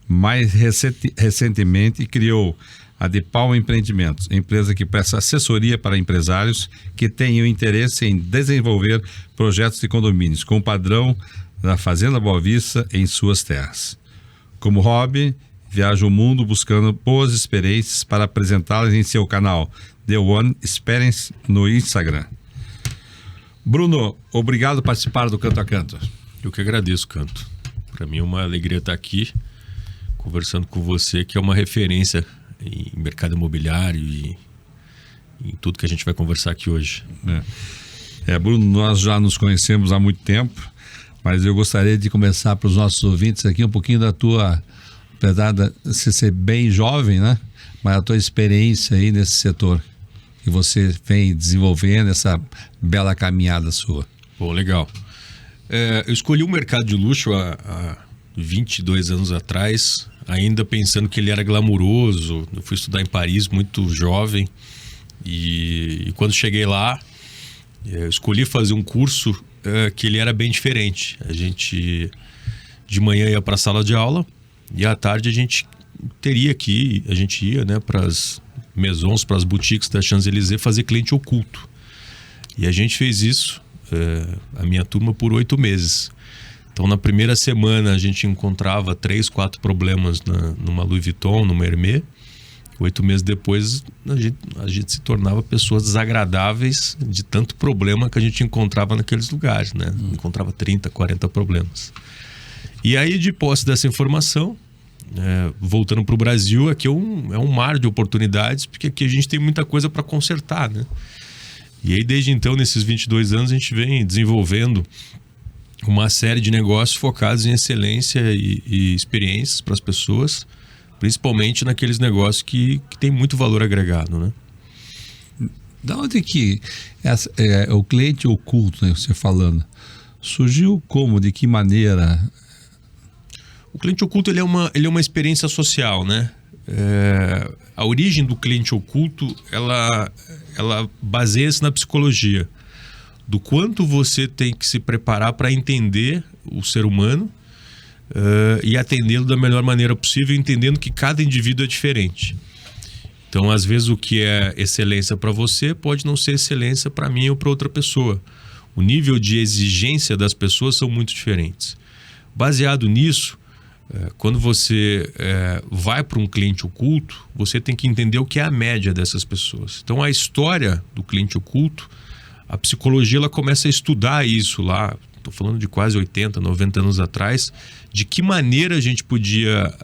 Mais recentemente, criou a De Palma Empreendimentos, empresa que presta assessoria para empresários que tenham interesse em desenvolver projetos de condomínios com o padrão da Fazenda Boa Vista em suas terras. Como hobby, viaja o mundo buscando boas experiências para apresentá-las em seu canal The One Experience no Instagram. Bruno, obrigado por participar do Canto a Canto. Eu que agradeço, Canto. Para mim é uma alegria estar aqui conversando com você, que é uma referência em mercado imobiliário e em tudo que a gente vai conversar aqui hoje. Bruno, nós já nos conhecemos há muito tempo, mas eu gostaria de começar para os nossos ouvintes aqui um pouquinho da tua, apesar de você ser bem jovem, né? Mas a tua experiência aí nesse setor que você vem desenvolvendo, essa bela caminhada sua. Pô, legal. Eu escolhi o mercado de luxo há 22 anos atrás, ainda pensando que ele era glamuroso. Eu fui estudar em Paris muito jovem e quando cheguei lá, eu escolhi fazer um curso que ele era bem diferente. A gente de manhã ia para a sala de aula e à tarde a gente ia, né, para as maisons, para as boutiques da Champs-Élysées fazer cliente oculto. E a gente fez isso, a minha turma, por 8 meses. Então, na primeira semana, a gente encontrava 3, 4 problemas numa Louis Vuitton, numa Hermès. 8 meses depois, a gente se tornava pessoas desagradáveis de tanto problema que a gente encontrava naqueles lugares, né? Encontrava 30, 40 problemas. E aí, de posse dessa informação, voltando para o Brasil, aqui é um mar de oportunidades, porque aqui a gente tem muita coisa para consertar, né? E aí, desde então, nesses 22 anos, a gente vem desenvolvendo uma série de negócios focados em excelência e experiências para as pessoas, principalmente naqueles negócios que tem muito valor agregado, né? Da onde que o cliente oculto, né, você falando, surgiu como, de que maneira? O cliente oculto ele é uma experiência social, né? A origem do cliente oculto, ela baseia-se na psicologia, do quanto você tem que se preparar para entender o ser humano e atendê-lo da melhor maneira possível, entendendo que cada indivíduo é diferente. Então, às vezes, o que é excelência para você pode não ser excelência para mim ou para outra pessoa. O nível de exigência das pessoas são muito diferentes. Baseado nisso, quando você vai para um cliente oculto, você tem que entender o que é a média dessas pessoas. Então, a história do cliente oculto, a psicologia ela começa a estudar isso lá, estou falando de quase 80, 90 anos atrás, de que maneira a gente podia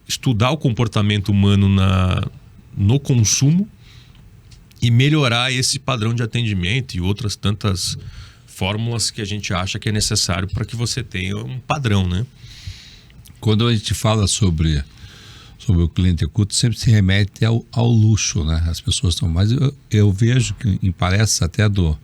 estudar o comportamento humano no consumo e melhorar esse padrão de atendimento e outras tantas fórmulas que a gente acha que é necessário para que você tenha um padrão, né? Quando a gente fala sobre o cliente oculto, sempre se remete ao luxo, né? As pessoas estão... Mas eu vejo que em palestras até do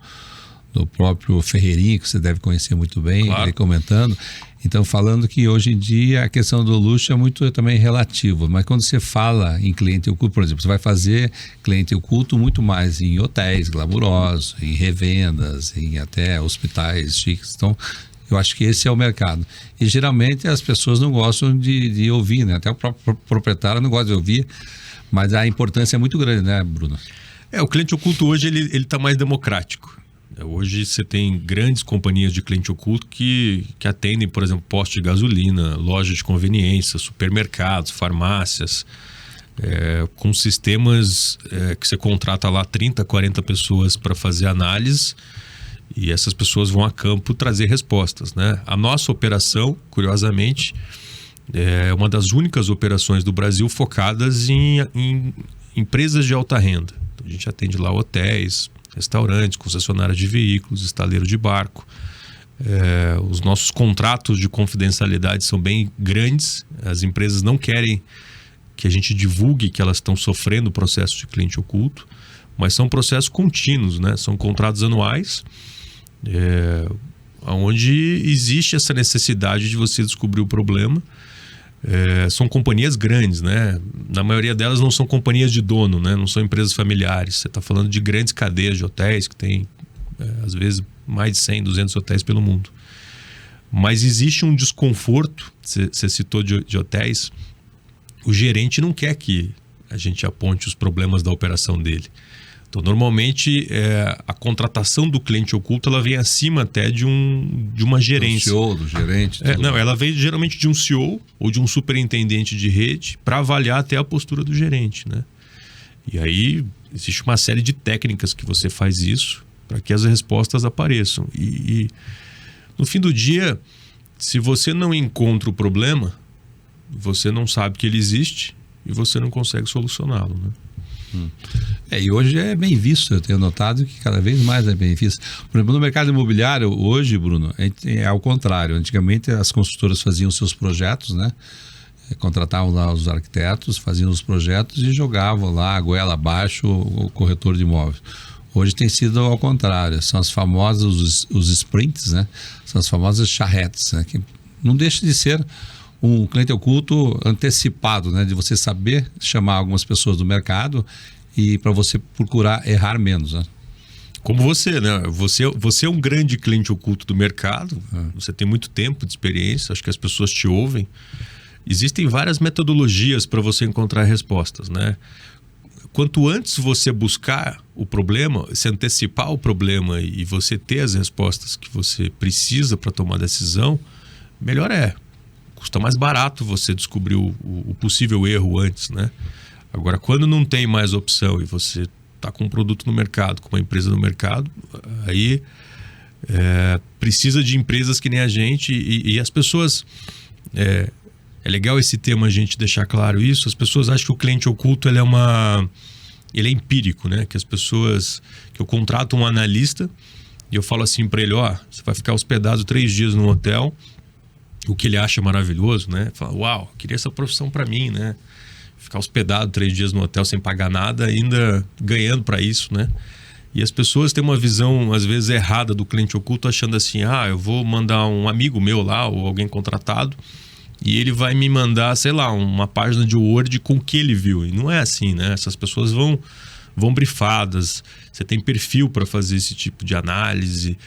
próprio Ferreirinha, que você deve conhecer muito bem, claro, ele comentando, então falando que hoje em dia a questão do luxo é muito também relativa, mas quando você fala em cliente oculto, por exemplo, você vai fazer cliente oculto muito mais em hotéis glamurosos, em revendas, em até hospitais chiques, então eu acho que esse é o mercado. E geralmente as pessoas não gostam de ouvir, né? Até o próprio proprietário não gosta de ouvir, mas a importância é muito grande, né, Bruno? O cliente oculto hoje ele está mais democrático. Hoje você tem grandes companhias de cliente oculto que atendem, por exemplo, postos de gasolina, lojas de conveniência, supermercados, farmácias. com sistemas que você contrata lá 30, 40 pessoas para fazer análise, e essas pessoas vão a campo trazer respostas, né? A nossa operação, curiosamente, é uma das únicas operações do Brasil focadas em empresas de alta renda. Então, a gente atende lá hotéis, restaurantes, concessionárias de veículos, estaleiro de barco. Os nossos contratos de confidencialidade são bem grandes. As empresas não querem que a gente divulgue que elas estão sofrendo o processo de cliente oculto, mas são processos contínuos, né? São contratos anuais, onde existe essa necessidade de você descobrir o problema. São companhias grandes, né? Na maioria delas não são companhias de dono, né? Não são empresas familiares. Você está falando de grandes cadeias de hotéis que tem, às vezes, mais de 100, 200 hotéis pelo mundo. Mas existe um desconforto, você citou de hotéis. O gerente não quer que a gente aponte os problemas da operação dele. Então, normalmente, a contratação do cliente oculto ela vem acima até de uma gerência. Do CEO, do gerente. Não, ela vem geralmente de um CEO ou de um superintendente de rede para avaliar até a postura do gerente, né? E aí, existe uma série de técnicas que você faz isso para que as respostas apareçam. E no fim do dia, se você não encontra o problema, você não sabe que ele existe e você não consegue solucioná-lo, né? E hoje é bem visto, eu tenho notado que cada vez mais é bem visto. Por exemplo, no mercado imobiliário, hoje, Bruno, é ao contrário. Antigamente as construtoras faziam seus projetos, né? Contratavam lá os arquitetos, faziam os projetos e jogavam lá a goela abaixo o corretor de imóveis. Hoje tem sido ao contrário, são as famosas, os sprints, né? São as famosas charretes, né? Que não deixa de ser um cliente oculto antecipado, né? De você saber chamar algumas pessoas do mercado e para você procurar errar menos, né? Como você, né? Você é um grande cliente oculto do mercado, você tem muito tempo de experiência, acho que as pessoas te ouvem. Existem várias metodologias para você encontrar respostas, né? Quanto antes você buscar o problema, se antecipar o problema e você ter as respostas que você precisa para tomar decisão, melhor é. Custa mais barato você descobrir o possível erro antes, né? Agora, quando não tem mais opção e você está com um produto no mercado, com uma empresa no mercado, aí precisa de empresas que nem a gente e as pessoas... É legal esse tema a gente deixar claro isso. As pessoas acham que o cliente oculto ele é empírico, né? Que as pessoas... Que eu contrato um analista e eu falo assim para ele, você vai ficar hospedado 3 dias no hotel, o que ele acha maravilhoso, né? Fala, uau, queria essa profissão para mim, né? Ficar hospedado 3 dias no hotel sem pagar nada, ainda ganhando para isso, né? E as pessoas têm uma visão, às vezes, errada do cliente oculto, achando assim, eu vou mandar um amigo meu lá, ou alguém contratado, e ele vai me mandar, sei lá, uma página de Word com o que ele viu. E não é assim, né? Essas pessoas vão brifadas, você tem perfil para fazer esse tipo de análise,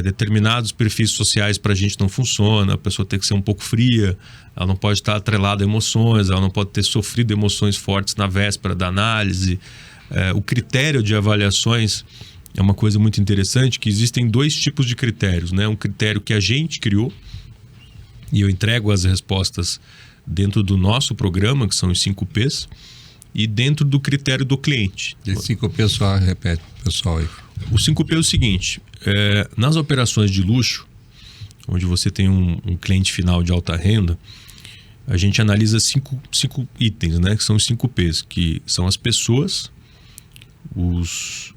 determinados perfis sociais para a gente não funciona, a pessoa tem que ser um pouco fria, ela não pode estar atrelada a emoções, ela não pode ter sofrido emoções fortes na véspera da análise. O critério de avaliações é uma coisa muito interessante, que existem 2 tipos de critérios, né? Um critério que a gente criou, e eu entrego as respostas dentro do nosso programa, que são os 5 Ps, e dentro do critério do cliente. E 5 Ps só repete, pessoal aí. O 5P é o seguinte, nas operações de luxo, onde você tem um cliente final de alta renda, a gente analisa 5 itens, né? Que são os 5 Ps, que são as pessoas, os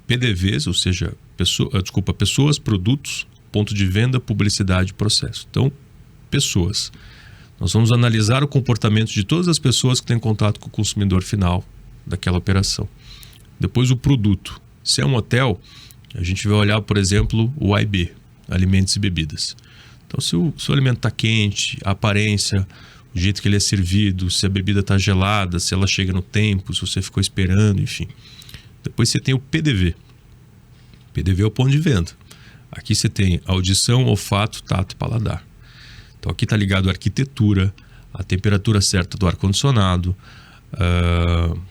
PDVs, ou seja, pessoas, produtos, ponto de venda, publicidade e processo. Então, pessoas. Nós vamos analisar o comportamento de todas as pessoas que têm contato com o consumidor final daquela operação. Depois o produto. Se é um hotel, a gente vai olhar, por exemplo, o AIB, alimentos e bebidas. Então, se o alimento está quente, a aparência, o jeito que ele é servido, se a bebida está gelada, se ela chega no tempo, se você ficou esperando, enfim. Depois você tem o PDV. PDV é o ponto de venda. Aqui você tem audição, olfato, tato e paladar. Então aqui está ligado a arquitetura, a temperatura certa do ar-condicionado,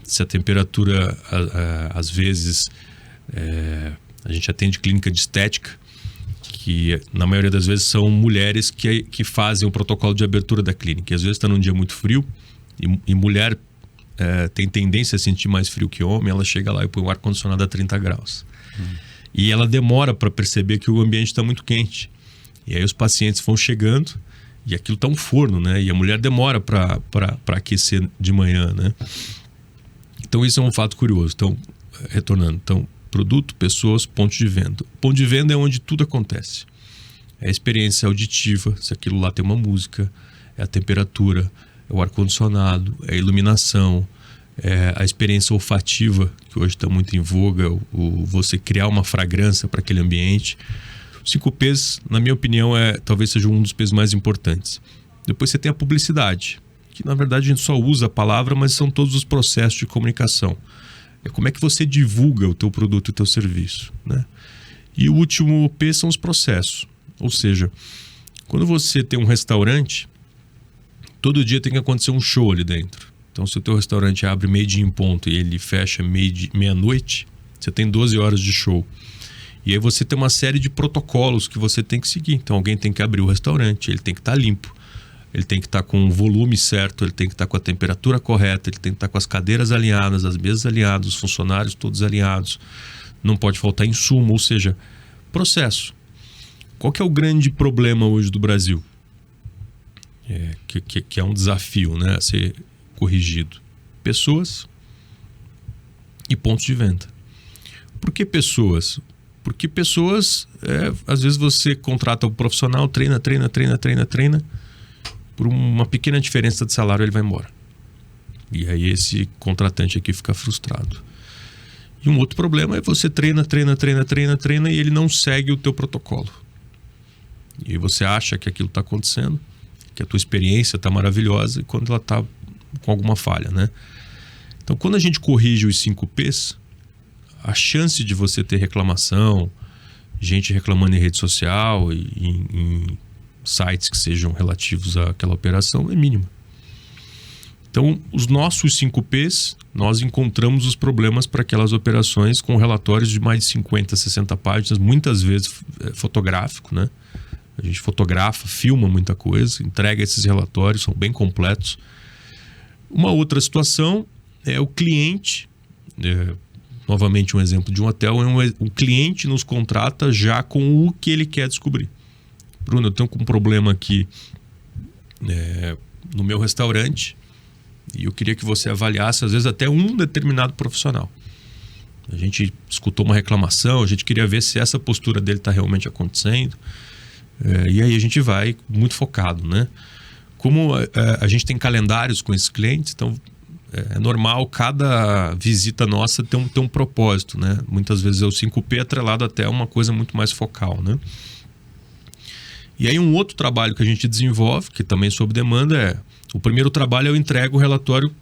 se a temperatura, às vezes, a gente atende clínica de estética, que na maioria das vezes são mulheres que fazem o protocolo de abertura da clínica. E às vezes está num dia muito frio e mulher tem tendência a sentir mais frio que homem, ela chega lá e põe o ar-condicionado a 30 graus. E ela demora para perceber que o ambiente está muito quente. E aí os pacientes vão chegando e aquilo está um forno, né? E a mulher demora para aquecer de manhã, né? Então isso é um fato curioso. Então, retornando. Então, produto, pessoas, ponto de venda. Ponto de venda é onde tudo acontece. É a experiência auditiva, se aquilo lá tem uma música, é a temperatura, é o ar-condicionado, é a iluminação, é a experiência olfativa, que hoje está muito em voga, você criar uma fragrância para aquele ambiente. Os 5 P's, na minha opinião, talvez seja um dos P's mais importantes. Depois você tem a publicidade, que na verdade a gente só usa a palavra, mas são todos os processos de comunicação. É como é que você divulga o teu produto e o teu serviço, né? E o último P são os processos. Ou seja, quando você tem um restaurante, todo dia tem que acontecer um show ali dentro. Então, se o teu restaurante abre meio-dia em ponto e ele fecha meia-noite, você tem 12 horas de show. E aí você tem uma série de protocolos que você tem que seguir. Então, alguém tem que abrir o restaurante, ele tem que estar limpo, ele tem que estar com o volume certo, ele tem que estar com a temperatura correta, ele tem que estar com as cadeiras alinhadas, as mesas alinhadas, os funcionários todos alinhados. Não pode faltar insumo, ou seja, processo. Qual que é o grande problema hoje do Brasil? Que é um desafio, né, a ser corrigido. Pessoas e pontos de venda. Por que pessoas? Porque pessoas, às vezes você contrata um profissional, treina. Por uma pequena diferença de salário ele vai embora. E aí esse contratante aqui fica frustrado. E um outro problema é você treina e ele não segue o teu protocolo. E você acha que aquilo está acontecendo, que a tua experiência está maravilhosa, e quando ela está com alguma falha, né? Então, quando a gente corrige os 5 P's, a chance de você ter reclamação, gente reclamando em rede social e em sites que sejam relativos àquela operação é mínima. Então, os nossos 5 P's, nós encontramos os problemas para aquelas operações com relatórios de mais de 50, 60 páginas, muitas vezes fotográfico, né? A gente fotografa, filma muita coisa, entrega esses relatórios, são bem completos. Uma outra situação é o cliente, novamente um exemplo de um hotel, o cliente nos contrata já com o que ele quer descobrir. Bruno, eu tenho um problema aqui no meu restaurante e eu queria que você avaliasse, às vezes, até um determinado profissional. A gente escutou uma reclamação, a gente queria ver se essa postura dele está realmente acontecendo. E aí a gente vai muito focado, né? Como a gente tem calendários com esses clientes, então é normal cada visita nossa ter um propósito, né? Muitas vezes é o 5P atrelado até uma coisa muito mais focal, né? E aí um outro trabalho que a gente desenvolve, que também sob demanda, o primeiro trabalho eu entrego o relatório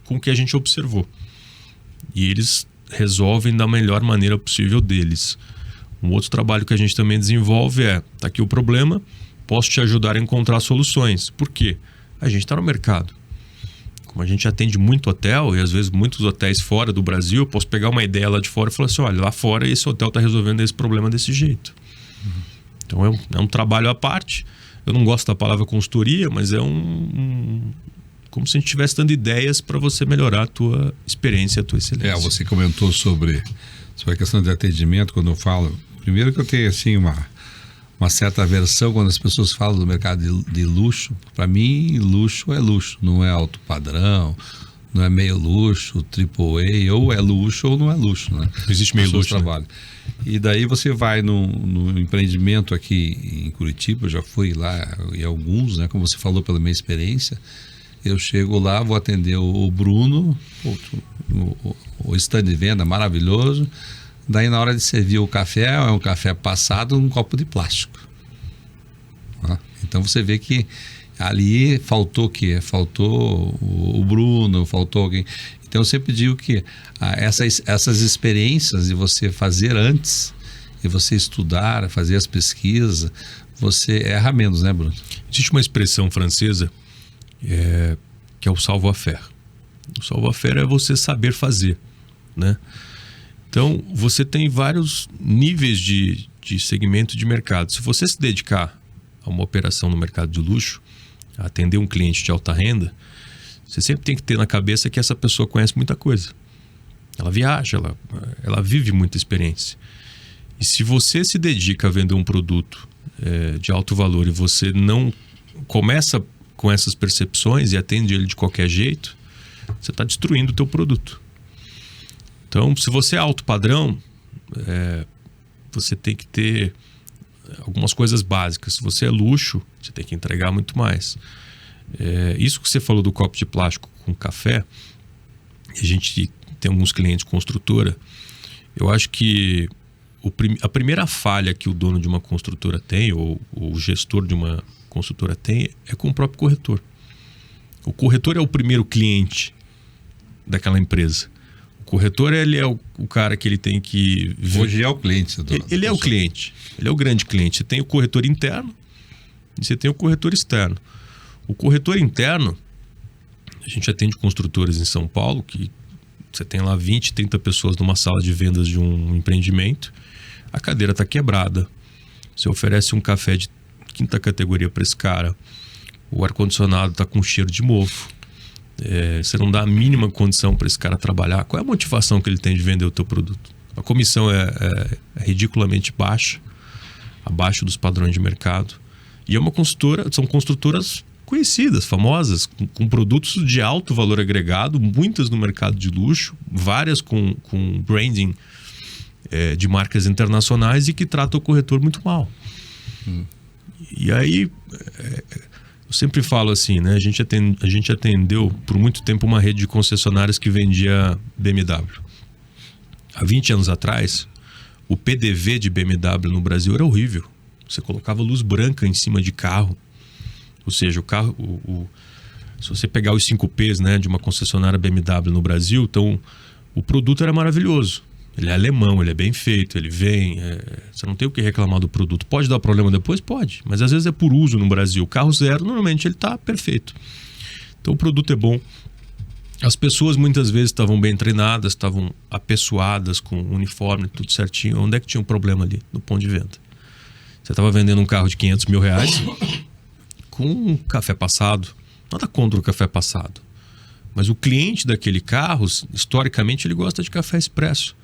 com o que a gente observou. E eles resolvem da melhor maneira possível deles. Um outro trabalho que a gente também desenvolve tá aqui o problema, posso te ajudar a encontrar soluções. Por quê? A gente está no mercado. Como a gente atende muito hotel, e às vezes muitos hotéis fora do Brasil, eu posso pegar uma ideia lá de fora e falar assim, olha, lá fora esse hotel está resolvendo esse problema desse jeito. Então é um trabalho à parte. Eu não gosto da palavra consultoria, mas é como se a gente estivesse dando ideias para você melhorar a tua experiência, a tua excelência. Você comentou sobre a questão de atendimento, quando eu falo. Primeiro que eu tenho assim uma certa aversão quando as pessoas falam do mercado de luxo. Para mim, luxo é luxo, não é alto padrão, não é meio luxo, AAA, ou é luxo ou não é luxo, né? Não existe meio luxo, trabalho. Né? E daí você vai no empreendimento aqui em Curitiba, eu já fui lá em alguns, né? Como você falou pela minha experiência, eu chego lá, vou atender o Bruno, o stand de venda maravilhoso. Daí na hora de servir o café, é um café passado num copo de plástico. Então você vê que ali faltou o quê? Faltou o Bruno, faltou alguém. Então eu sempre digo que essas experiências de você fazer antes, e você estudar, fazer as pesquisas, você erra menos, né, Bruno? Existe uma expressão francesa que é o savoir-faire. O savoir-faire é você saber fazer, né? Então, você tem vários níveis de segmento de mercado. Se você se dedicar a uma operação no mercado de luxo, a atender um cliente de alta renda, Você sempre tem que ter na cabeça que essa pessoa conhece muita coisa. Ela viaja, ela vive muita experiência. E se você se dedica a vender um produto de alto valor e você não começa com essas percepções e atende ele de qualquer jeito, você está destruindo o teu produto. Então, se você é alto padrão, você tem que ter algumas coisas básicas. Se você é luxo, você tem que entregar muito mais. Isso que você falou do copo de plástico com café, a gente tem alguns clientes construtora, eu acho que a primeira falha que o dono de uma construtora tem, ou o gestor de uma construtora tem, é com o próprio corretor. O corretor é o primeiro cliente daquela empresa. O corretor, ele é o cara que ele tem que... Hoje é o cliente. Ele é o cliente. Ele é o grande cliente. Você tem o corretor interno e você tem o corretor externo. O corretor interno, a gente atende construtoras em São Paulo, que você tem lá 20, 30 pessoas numa sala de vendas de um empreendimento, a cadeira está quebrada, você oferece um café de 5ª categoria para esse cara, o ar-condicionado está com cheiro de mofo, você não dá a mínima condição para esse cara trabalhar. Qual é a motivação que ele tem de vender o teu produto? A comissão é ridiculamente baixa, abaixo dos padrões de mercado, e é uma construtora, são construtoras conhecidas, famosas, com produtos de alto valor agregado, muitas no mercado de luxo, várias com branding de marcas internacionais e que tratam o corretor muito mal. E aí, eu sempre falo assim, né? A gente atendeu por muito tempo uma rede de concessionárias que vendia BMW. Há 20 anos atrás, o PDV de BMW no Brasil era horrível. Você colocava luz branca em cima de carro. Ou seja, o carro, se você pegar os 5Ps, né, de uma concessionária BMW no Brasil, então o produto era maravilhoso. Ele é alemão, ele é bem feito, ele vem... você não tem o que reclamar do produto. Pode dar problema depois? Pode. Mas às vezes é por uso no Brasil. O carro zero, normalmente ele está perfeito. Então o produto é bom. As pessoas muitas vezes estavam bem treinadas, estavam apessoadas com o uniforme, tudo certinho. Onde é que tinha um problema ali? No ponto de venda. Você estava vendendo um carro de R$500 mil com um café passado. Nada contra o café passado. Mas o cliente daquele carro, historicamente, ele gosta de café expresso.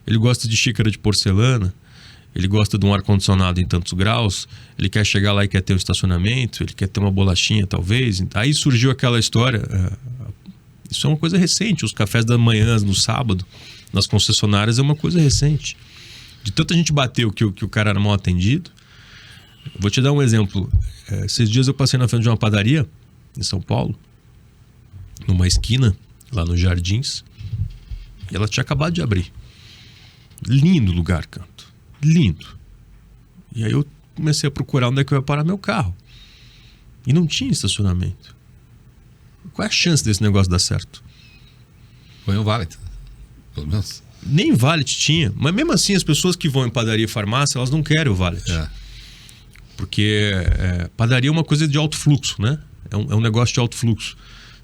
Ele gosta de xícara de porcelana. Ele gosta de um ar-condicionado em tantos graus. Ele quer chegar lá e quer ter um estacionamento. Ele quer ter uma bolachinha, talvez. Aí surgiu aquela história. Isso é uma coisa recente. Os cafés da manhã, no sábado, nas concessionárias, é uma coisa recente. De tanta gente bateu que o cara era mal atendido. Vou te dar um exemplo. Esses dias eu passei na frente de uma padaria em São Paulo, numa esquina, lá nos Jardins, e ela tinha acabado de abrir. Lindo lugar, canto. Lindo. E aí eu comecei a procurar onde é que eu ia parar meu carro. E não tinha estacionamento. Qual é a chance desse negócio dar certo? Foi um valet, pelo menos. Nem valet tinha. Mas mesmo assim, as pessoas que vão em padaria e farmácia, elas não querem o valet. Porque padaria é uma coisa de alto fluxo, né? É um negócio de alto fluxo.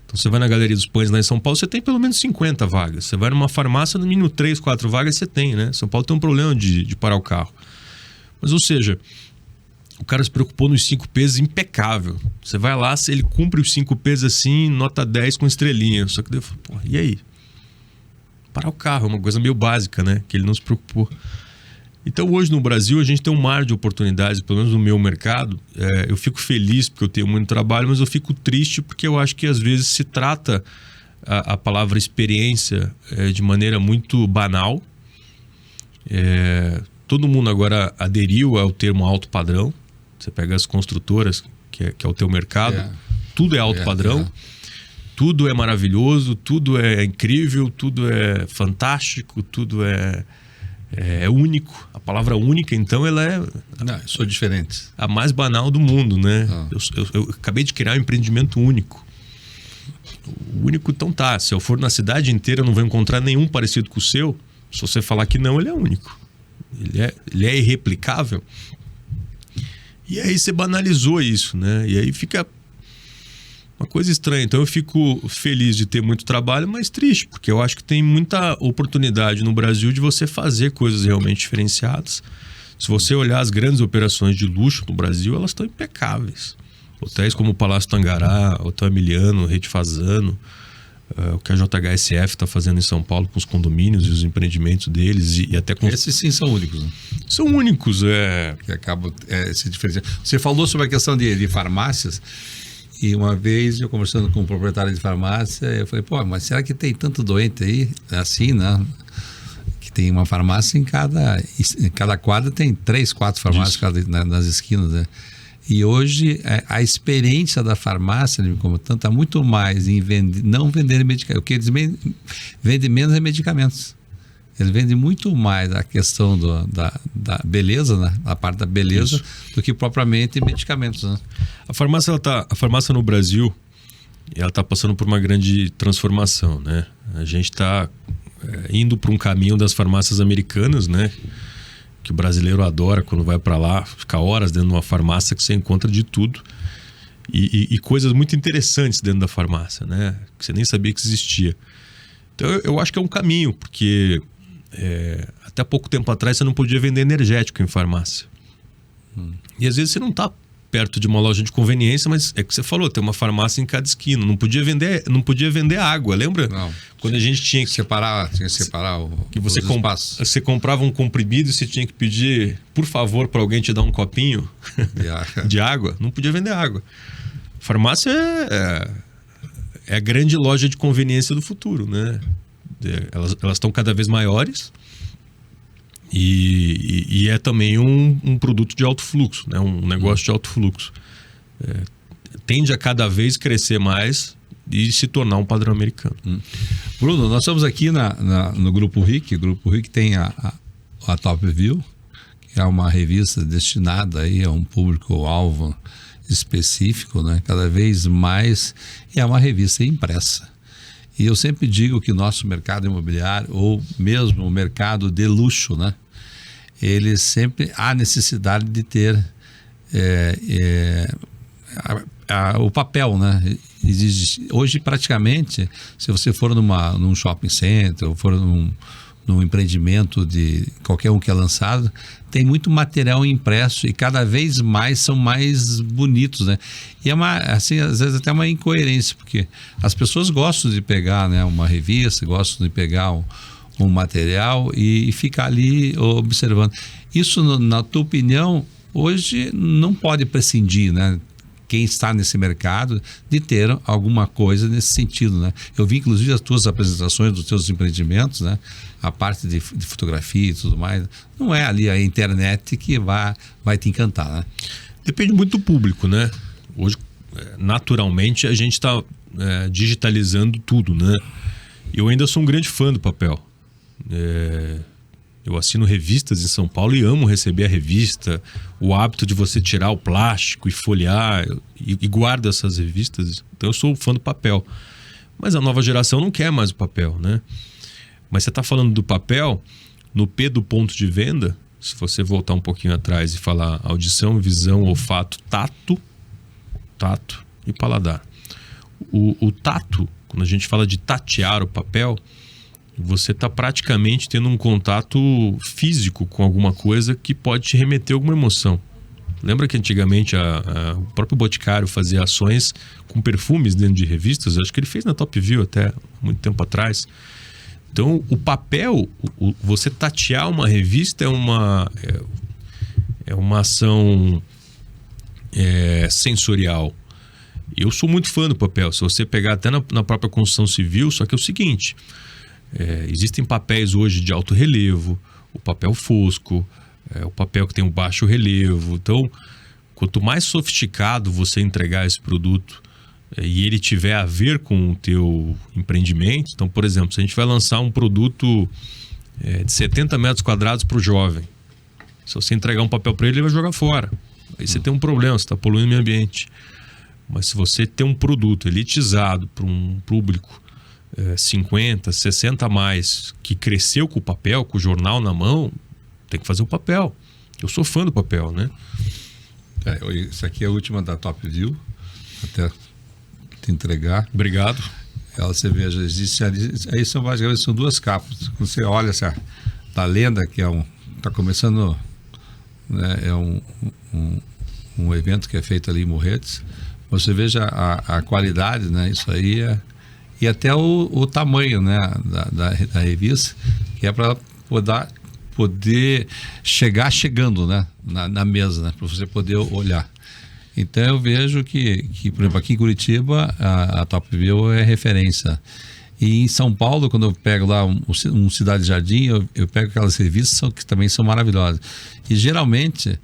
Então você vai na Galeria dos Pães lá em São Paulo, você tem pelo menos 50 vagas. Você vai numa farmácia, no mínimo 3, 4 vagas você tem, né? São Paulo tem um problema de parar o carro. Mas, ou seja, o cara se preocupou nos 5Ps impecável. Você vai lá, ele cumpre os 5Ps assim, nota 10 com estrelinha. Só que daí eu falo, pô, e aí? Parar o carro é uma coisa meio básica, né? Que ele não se preocupou. Então hoje no Brasil a gente tem um mar de oportunidades, pelo menos no meu mercado. Eu fico feliz porque eu tenho muito trabalho, mas eu fico triste porque eu acho que às vezes se trata a palavra experiência de maneira muito banal. Todo mundo agora aderiu ao termo alto padrão. Você pega as construtoras, que é o teu mercado, tudo é alto padrão. Tudo é maravilhoso, tudo é incrível, tudo é fantástico, tudo é único. A palavra única, então, ela é... Não, eu sou diferente. A mais banal do mundo, né? Eu acabei de criar um empreendimento único. O único, então tá. Se eu for na cidade inteira, eu não vou encontrar nenhum parecido com o seu. Se você falar que não, ele é único. Ele é irreplicável. E aí você banalizou isso, né? E aí fica uma coisa estranha. Então eu fico feliz de ter muito trabalho, mas triste, porque eu acho que tem muita oportunidade no Brasil de você fazer coisas realmente diferenciadas. Se você olhar as grandes operações de luxo no Brasil, elas estão impecáveis. Hotéis como o Palácio Tangará, Hotel Emiliano, Rede Fasano, o que a JHSF está fazendo em São Paulo com os condomínios e os empreendimentos deles e até com... Esses sim são únicos, né? São únicos, Que acabam se diferenciando. Você falou sobre a questão de farmácias, e uma vez eu conversando com um proprietário de farmácia, eu falei, pô, mas será que tem tanto doente aí, assim, né? Que tem uma farmácia em cada quadra, tem 3, 4 farmácias nas esquinas, né? E hoje a experiência da farmácia, como tanto, está muito mais em não vender medicamentos. O que eles vendem menos é medicamentos. Eles vendem muito mais a questão da beleza, né? A parte da beleza, isso, do que propriamente medicamentos, né? A farmácia no Brasil, ela está passando por uma grande transformação, né? A gente está indo para um caminho das farmácias americanas, né? Que o brasileiro adora quando vai para lá, fica horas dentro de uma farmácia que você encontra de tudo e coisas muito interessantes dentro da farmácia, né? Que você nem sabia que existia. Então eu acho que é um caminho, porque até pouco tempo atrás você não podia vender energético em farmácia. E às vezes você não está perto de uma loja de conveniência, mas é que você falou, tem uma farmácia em cada esquina. Não podia vender água, lembra? Não. Quando a gente tinha que separar que você comprava um comprimido e você tinha que pedir, por favor, para alguém te dar um copinho de água. Não podia vender água. Farmácia é a grande loja de conveniência do futuro, né? Elas estão cada vez maiores. E é também um produto de alto fluxo, né? Um negócio de alto fluxo. Tende a cada vez crescer mais e se tornar um padrão americano. Bruno, nós estamos aqui no Grupo RIC. O Grupo RIC tem a Top View, que é uma revista destinada aí a um público-alvo específico, né? Cada vez mais, e é uma revista impressa. E eu sempre digo que o nosso mercado imobiliário, ou mesmo o mercado de luxo, né? Ele sempre há necessidade de ter o papel, né? Existe, hoje, praticamente, se você for num shopping center, ou for num empreendimento de qualquer um que é lançado, tem muito material impresso e cada vez mais são mais bonitos, né? E assim, às vezes até uma incoerência, porque as pessoas gostam de pegar, né, uma revista, gostam de pegar um material e ficar ali observando. Isso, na tua opinião, hoje não pode prescindir, né? Quem está nesse mercado, de ter alguma coisa nesse sentido, né? Eu vi, inclusive, as tuas apresentações dos teus empreendimentos, né? A parte de fotografia e tudo mais. Não é ali a internet que vai te encantar, né? Depende muito do público, né? Hoje, naturalmente, a gente está digitalizando tudo, né? Eu ainda sou um grande fã do papel. Eu assino revistas em São Paulo e amo receber a revista, o hábito de você tirar o plástico e folhear e guardo essas revistas. Então eu sou fã do papel. Mas a nova geração não quer mais o papel, né? Mas você está falando do papel, no P do ponto de venda, se você voltar um pouquinho atrás e falar audição, visão, olfato, tato e paladar. O tato, quando a gente fala de tatear o papel, você está praticamente tendo um contato físico com alguma coisa que pode te remeter a alguma emoção. Lembra que antigamente o próprio Boticário fazia ações com perfumes dentro de revistas? Acho que ele fez na Top View até muito tempo atrás. Então, o papel, você tatear uma revista é uma ação sensorial. Eu sou muito fã do papel. Se você pegar até na própria construção civil, só que é o seguinte... existem papéis hoje de alto relevo, o papel fosco, o papel que tem um baixo relevo. Então, quanto mais sofisticado você entregar esse produto e ele tiver a ver com o teu empreendimento, então, por exemplo, se a gente vai lançar um produto de 70 metros quadrados para o jovem, se você entregar um papel para ele, ele vai jogar fora. Aí você tem um problema, você está poluindo o meio ambiente. Mas se você tem um produto elitizado para um público 50, 60 a mais, que cresceu com o papel, com o jornal na mão, tem que fazer o papel. Eu sou fã do papel, né? Isso aqui é a última da Top View, até te entregar. Obrigado. Você veja, existe ali, aí são duas capas. Quando você olha essa da lenda, que está começando, né, um evento que é feito ali em Morretes, Você veja a qualidade, né? Isso aí e até o tamanho, né? da revista, que é para poder chegando, né? na mesa, né? Para você poder olhar. Então eu vejo que, por exemplo, aqui em Curitiba a Top View é referência. E em São Paulo, quando eu pego lá um Cidade Jardim, eu pego aquelas revistas que também são maravilhosas. E geralmente,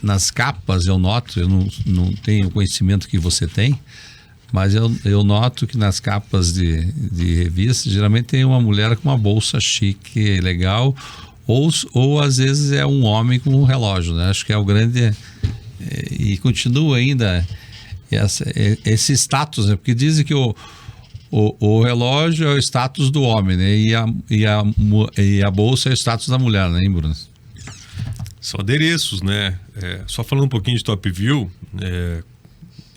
nas capas eu noto, eu não tenho o conhecimento que você tem, mas eu noto que nas capas de revistas, geralmente tem uma mulher com uma bolsa chique, legal, ou às vezes é um homem com um relógio, né? Acho que é o grande... E continua ainda esse status, né? Porque dizem que o relógio é o status do homem, né? E a bolsa é o status da mulher, né, Bruno? São adereços, né? Só falando um pouquinho de Top View,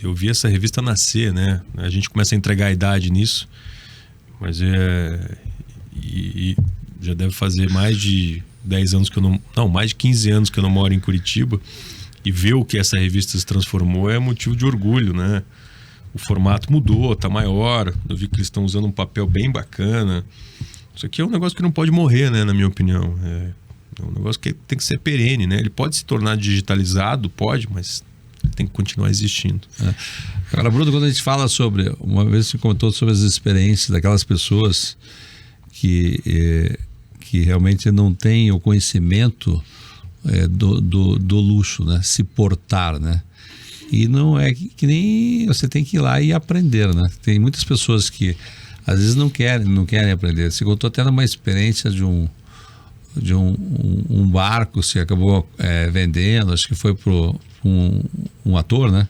eu vi essa revista nascer, né? A gente começa a entregar a idade nisso, mas e já deve fazer mais de 10 anos que eu não, mais de 15 anos que eu não moro em Curitiba, e ver o que essa revista se transformou é motivo de orgulho, né? O formato mudou, tá maior, eu vi que eles estão usando um papel bem bacana. Isso aqui é um negócio que não pode morrer, né? Na minha opinião. É um negócio que tem que ser perene, né? Ele pode se tornar digitalizado, pode, mas tem que continuar existindo. Agora, Bruno, quando a gente fala sobre... Uma vez você comentou sobre as experiências daquelas pessoas que realmente não têm o conhecimento do luxo, né? Se portar, né? E não é que nem você tem que ir lá e aprender, né? Tem muitas pessoas que às vezes não querem aprender. Você contou até numa experiência de um barco, você acabou vendendo, acho que foi para um ator, né?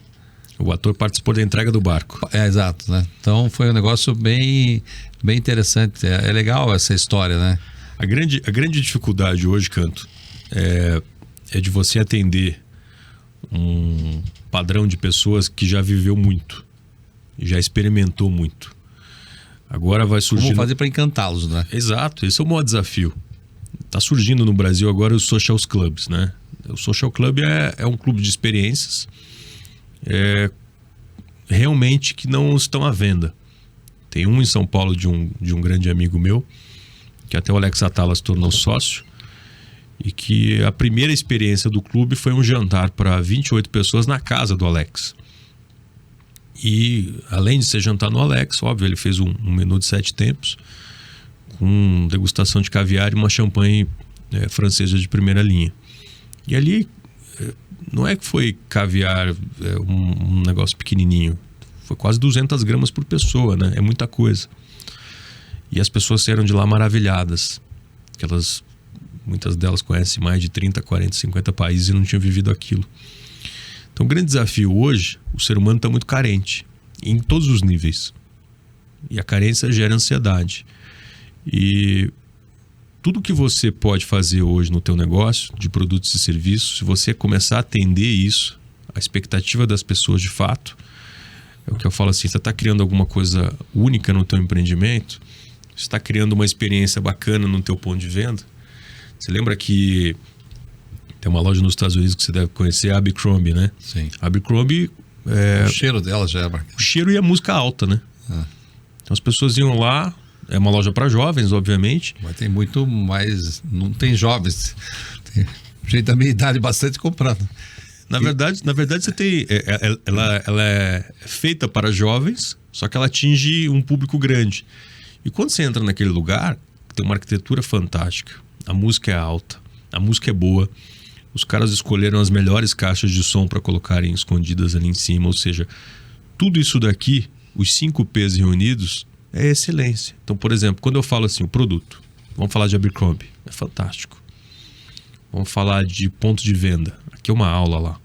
O ator participou da entrega do barco. Exato, né? Então foi um negócio bem interessante. É legal essa história, né? A grande dificuldade hoje, Canto, é de você atender um padrão de pessoas que já viveu muito, já experimentou muito. Agora vai surgir... Como fazer para encantá-los, né? Exato, esse é o maior desafio. Está surgindo no Brasil agora os social clubs, né? O social club é um clube de experiências realmente que não estão à venda. Tem um em São Paulo de um grande amigo meu, que até o Alex Atala se tornou sócio, e que a primeira experiência do clube foi um jantar para 28 pessoas na casa do Alex. E além de ser jantar no Alex, óbvio, ele fez um menu de 7 tempos, com degustação de caviar e uma champanhe francesa de primeira linha. E ali não é que foi caviar um negócio pequenininho, foi quase 200 gramas por pessoa, né? É muita coisa. E as pessoas saíram de lá maravilhadas, que muitas delas conhecem mais de 30, 40, 50 países e não tinham vivido aquilo. Então o grande desafio hoje, o ser humano está muito carente, em todos os níveis. E a carência gera ansiedade. E tudo que você pode fazer hoje no teu negócio, de produtos e serviços, se você começar a atender isso, a expectativa das pessoas de fato, é o que eu falo assim, você está criando alguma coisa única no teu empreendimento, você está criando uma experiência bacana no teu ponto de venda. Você lembra que tem uma loja nos Estados Unidos que você deve conhecer, a Abercrombie, né? Sim. A Abercrombie... O cheiro dela já é bacana. O cheiro e a música alta, né? Então as pessoas iam lá, é uma loja para jovens, obviamente. Mas tem muito mais... Não tem jovens. Tem gente da minha idade bastante comprando. Na verdade você tem... Ela é feita para jovens, só que ela atinge um público grande. E quando você entra naquele lugar, tem uma arquitetura fantástica. A música é alta, a música é boa. Os caras escolheram as melhores caixas de som para colocarem escondidas ali em cima. Ou seja, tudo isso daqui, os 5 P's reunidos, é excelência. Então, por exemplo, quando eu falo assim, o produto, vamos falar de Abercrombie, é fantástico. Vamos falar de ponto de venda, aqui é uma aula lá.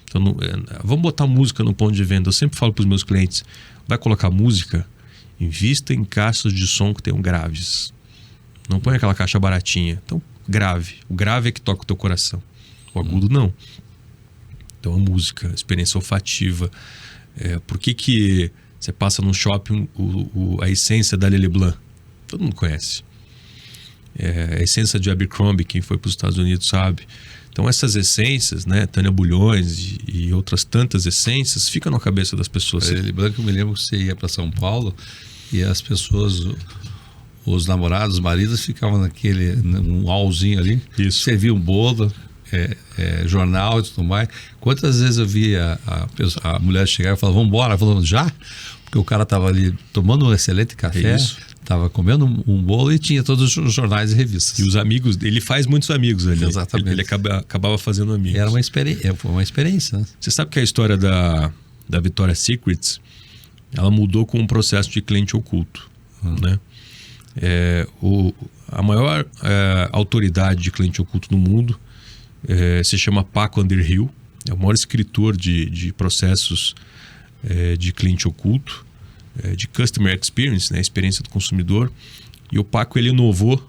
Então, vamos botar música no ponto de venda. Eu sempre falo para os meus clientes, vai colocar música, invista em caixas de som que tenham graves. Não põe aquela caixa baratinha. Então, grave. O grave é que toca o teu coração. O agudo, não. Então, a música, a experiência olfativa. Por que você passa num shopping a essência da Lily Blanc? Todo mundo conhece. A essência de Abercrombie, quem foi para os Estados Unidos sabe. Então essas essências, né, Tânia Bulhões e outras tantas essências, ficam na cabeça das pessoas. Lembrando que eu me lembro que você ia para São Paulo e as pessoas, os namorados, os maridos ficavam num hallzinho ali, Isso. servia um bolo, jornal e tudo mais. Quantas vezes eu vi a mulher chegar e falar, vamos embora, falando já? Porque o cara estava ali tomando um excelente café, estava comendo um bolo e tinha todos os jornais e revistas. E os amigos, ele faz muitos amigos ali. Exatamente. Ele acabava fazendo amigos. Foi uma experiência, né? Você sabe que a história da Victoria's Secrets, ela mudou com um processo de cliente oculto, né? A maior autoridade de cliente oculto no mundo se chama Paco Underhill, é o maior escritor de processos de cliente oculto, de Customer Experience, né, experiência do consumidor. E o Paco, ele inovou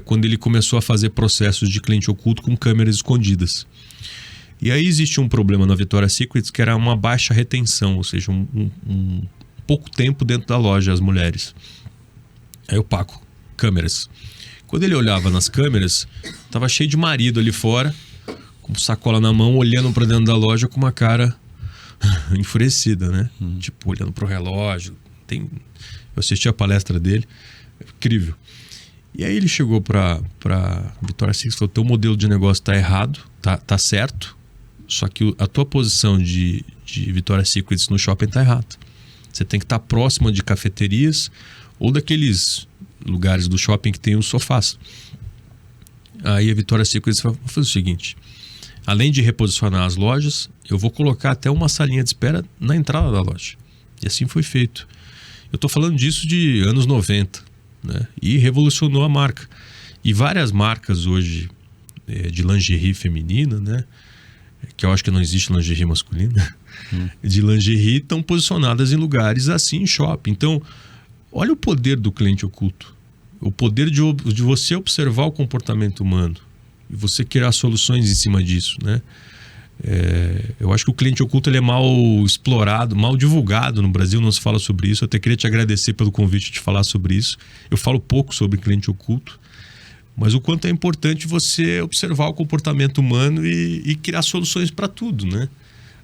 quando ele começou a fazer processos de cliente oculto com câmeras escondidas. E aí existe um problema na Victoria's Secret, que era uma baixa retenção, ou seja, um pouco tempo dentro da loja, as mulheres. Aí o Paco, câmeras. Quando ele olhava nas câmeras, tava cheio de marido ali fora, com sacola na mão, olhando para dentro da loja com uma cara enfurecida, né? Tipo, olhando pro relógio. Eu assisti a palestra dele, é incrível. E aí ele chegou pra Victoria's Secret e falou: teu modelo de negócio tá errado, tá certo, só que a tua posição de Victoria's Secret no shopping tá errada. Você tem que estar próximo de cafeterias ou daqueles lugares do shopping que tem os sofás. Aí a Victoria's Secret vai fazer o seguinte: além de reposicionar as lojas, eu vou colocar até uma salinha de espera na entrada da loja. E assim foi feito. Eu estou falando disso de anos 90, né? E revolucionou a marca. E várias marcas hoje de lingerie feminina, né? Que eu acho que não existe lingerie masculina, de lingerie, estão posicionadas em lugares assim, em shopping. Então, olha o poder do cliente oculto. O poder de você observar o comportamento humano e você criar soluções em cima disso, né? Eu acho que o cliente oculto ele é mal explorado, mal divulgado no Brasil, não se fala sobre isso. Eu até queria te agradecer pelo convite de falar sobre isso. Eu falo pouco sobre cliente oculto, mas o quanto é importante você observar o comportamento humano e criar soluções para tudo, né?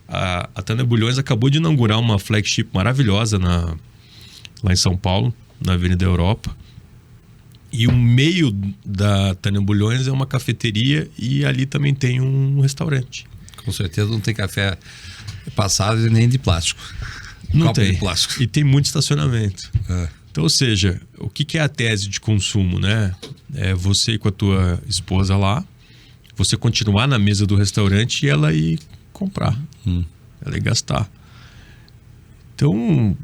A Tânia Bulhões acabou de inaugurar uma flagship maravilhosa lá em São Paulo, na Avenida Europa. E o meio da Tânia Bulhões é uma cafeteria e ali também tem um restaurante. Com certeza não tem café passado nem de plástico. Não Copo tem. de plástico. E tem muito estacionamento. Então, ou seja, o que é a tese de consumo, né? É você ir com a tua esposa lá, você continuar na mesa do restaurante e ela ir comprar, ela ir gastar. Então,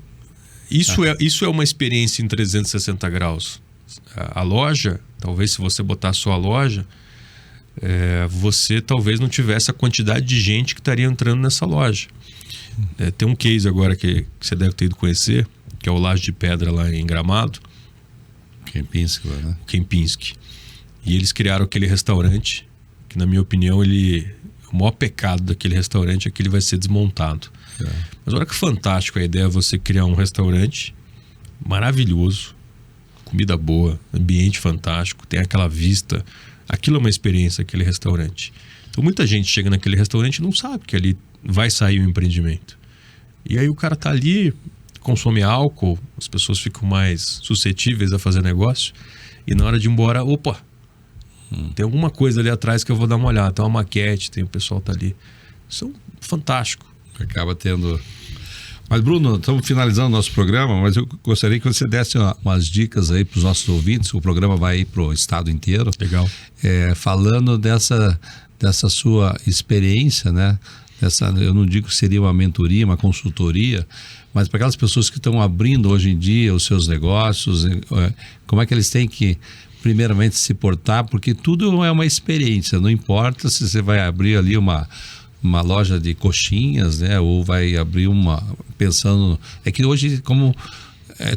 isso é uma experiência em 360 graus. A loja, talvez se você botar a sua loja, você talvez não tivesse a quantidade de gente que estaria entrando nessa loja. Tem um case agora que você deve ter ido conhecer, que é o Laje de Pedra lá em Gramado. Kempinski, né? Kempinski. E eles criaram aquele restaurante, que na minha opinião, o maior pecado daquele restaurante é que ele vai ser desmontado. Mas olha que fantástico a ideia, você criar um restaurante maravilhoso, comida boa, ambiente fantástico, tem aquela vista. Aquilo é uma experiência, aquele restaurante. Então muita gente chega naquele restaurante e não sabe que ali vai sair um empreendimento. E aí o cara tá ali, consome álcool, as pessoas ficam mais suscetíveis a fazer negócio. E na hora de ir embora, opa, tem alguma coisa ali atrás que eu vou dar uma olhada. Tem uma maquete, tem o pessoal tá ali. Isso é fantástico. Acaba tendo... Mas, Bruno, estamos finalizando o nosso programa, mas eu gostaria que você desse umas dicas aí para os nossos ouvintes. O programa vai ir para o estado inteiro. Legal. Falando dessa sua experiência, né? Eu não digo que seria uma mentoria, uma consultoria, mas para aquelas pessoas que estão abrindo hoje em dia os seus negócios, como é que eles têm que, primeiramente, se portar? Porque tudo é uma experiência, não importa se você vai abrir ali uma loja de coxinhas, né? Ou vai abrir pensando... É que hoje, como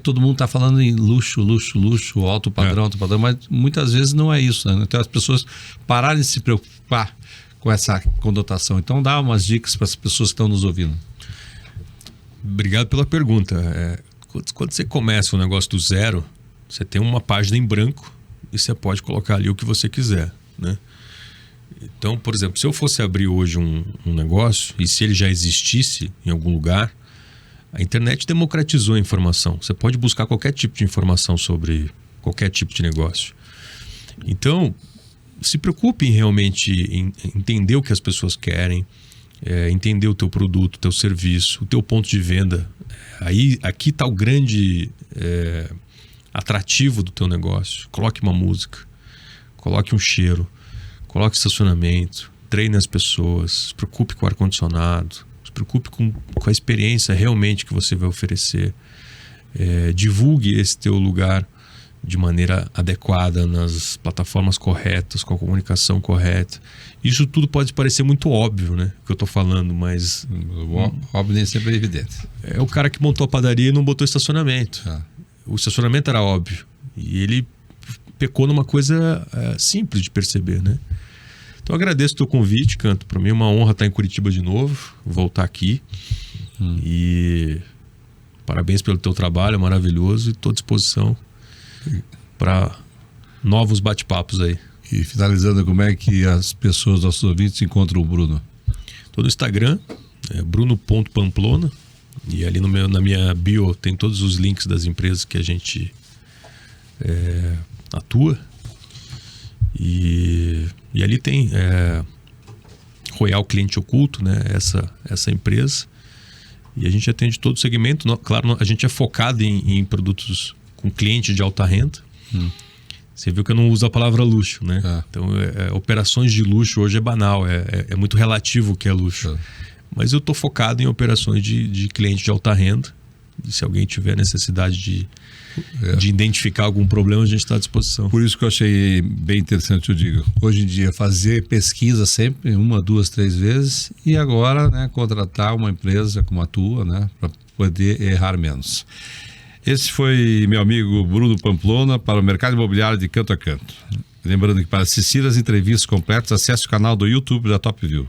todo mundo está falando em luxo, alto padrão, mas muitas vezes não é isso, né? Então as pessoas pararem de se preocupar com essa conotação. Então dá umas dicas para as pessoas que estão nos ouvindo. Obrigado pela pergunta. Quando você começa um negócio do zero, você tem uma página em branco e você pode colocar ali o que você quiser, né? Então, por exemplo, se eu fosse abrir hoje um negócio, e se ele já existisse em algum lugar, a internet democratizou a informação. Você pode buscar qualquer tipo de informação sobre qualquer tipo de negócio. Então, se preocupe realmente em entender o que as pessoas querem, entender o teu produto, o teu serviço, o teu ponto de venda. Aqui está o grande atrativo do teu negócio. Coloque uma música, coloque um cheiro, coloque estacionamento, treine as pessoas, se preocupe com o ar-condicionado, se preocupe com a experiência realmente que você vai oferecer. Divulgue esse teu lugar de maneira adequada, nas plataformas corretas, com a comunicação correta. Isso tudo pode parecer muito óbvio, né? O que eu estou falando, mas... Óbvio nem sempre é evidente. É o cara que montou a padaria e não botou estacionamento. O estacionamento era óbvio. E ele pecou numa coisa simples de perceber, né? Então, eu agradeço o teu convite, Canto. Para mim é uma honra estar em Curitiba de novo, voltar aqui. E parabéns pelo teu trabalho, é maravilhoso. E estou à disposição para novos bate-papos aí. E finalizando, como é que as pessoas, nossos ouvintes, encontram o Bruno? Estou no Instagram, bruno.pamplona. E ali na minha bio tem todos os links das empresas que a gente atua. E ali tem Royal Cliente Oculto, né? Essa empresa. E a gente atende todo o segmento. Claro, a gente é focado em produtos com cliente de alta renda. Você viu que eu não uso a palavra luxo, né? Então, operações de luxo hoje é banal, é muito relativo o que é luxo. Mas eu estou focado em operações de cliente de alta renda. E se alguém tiver necessidade de identificar algum problema, a gente está à disposição. Por isso que eu achei bem interessante, eu digo. Hoje em dia, fazer pesquisa sempre, 1, 2, 3 vezes. E agora, né, contratar uma empresa como a tua, né, para poder errar menos. Esse foi meu amigo Bruno Pamplona para o Mercado Imobiliário de Canto a Canto. Lembrando que para assistir as entrevistas completas, acesse o canal do YouTube da Top View.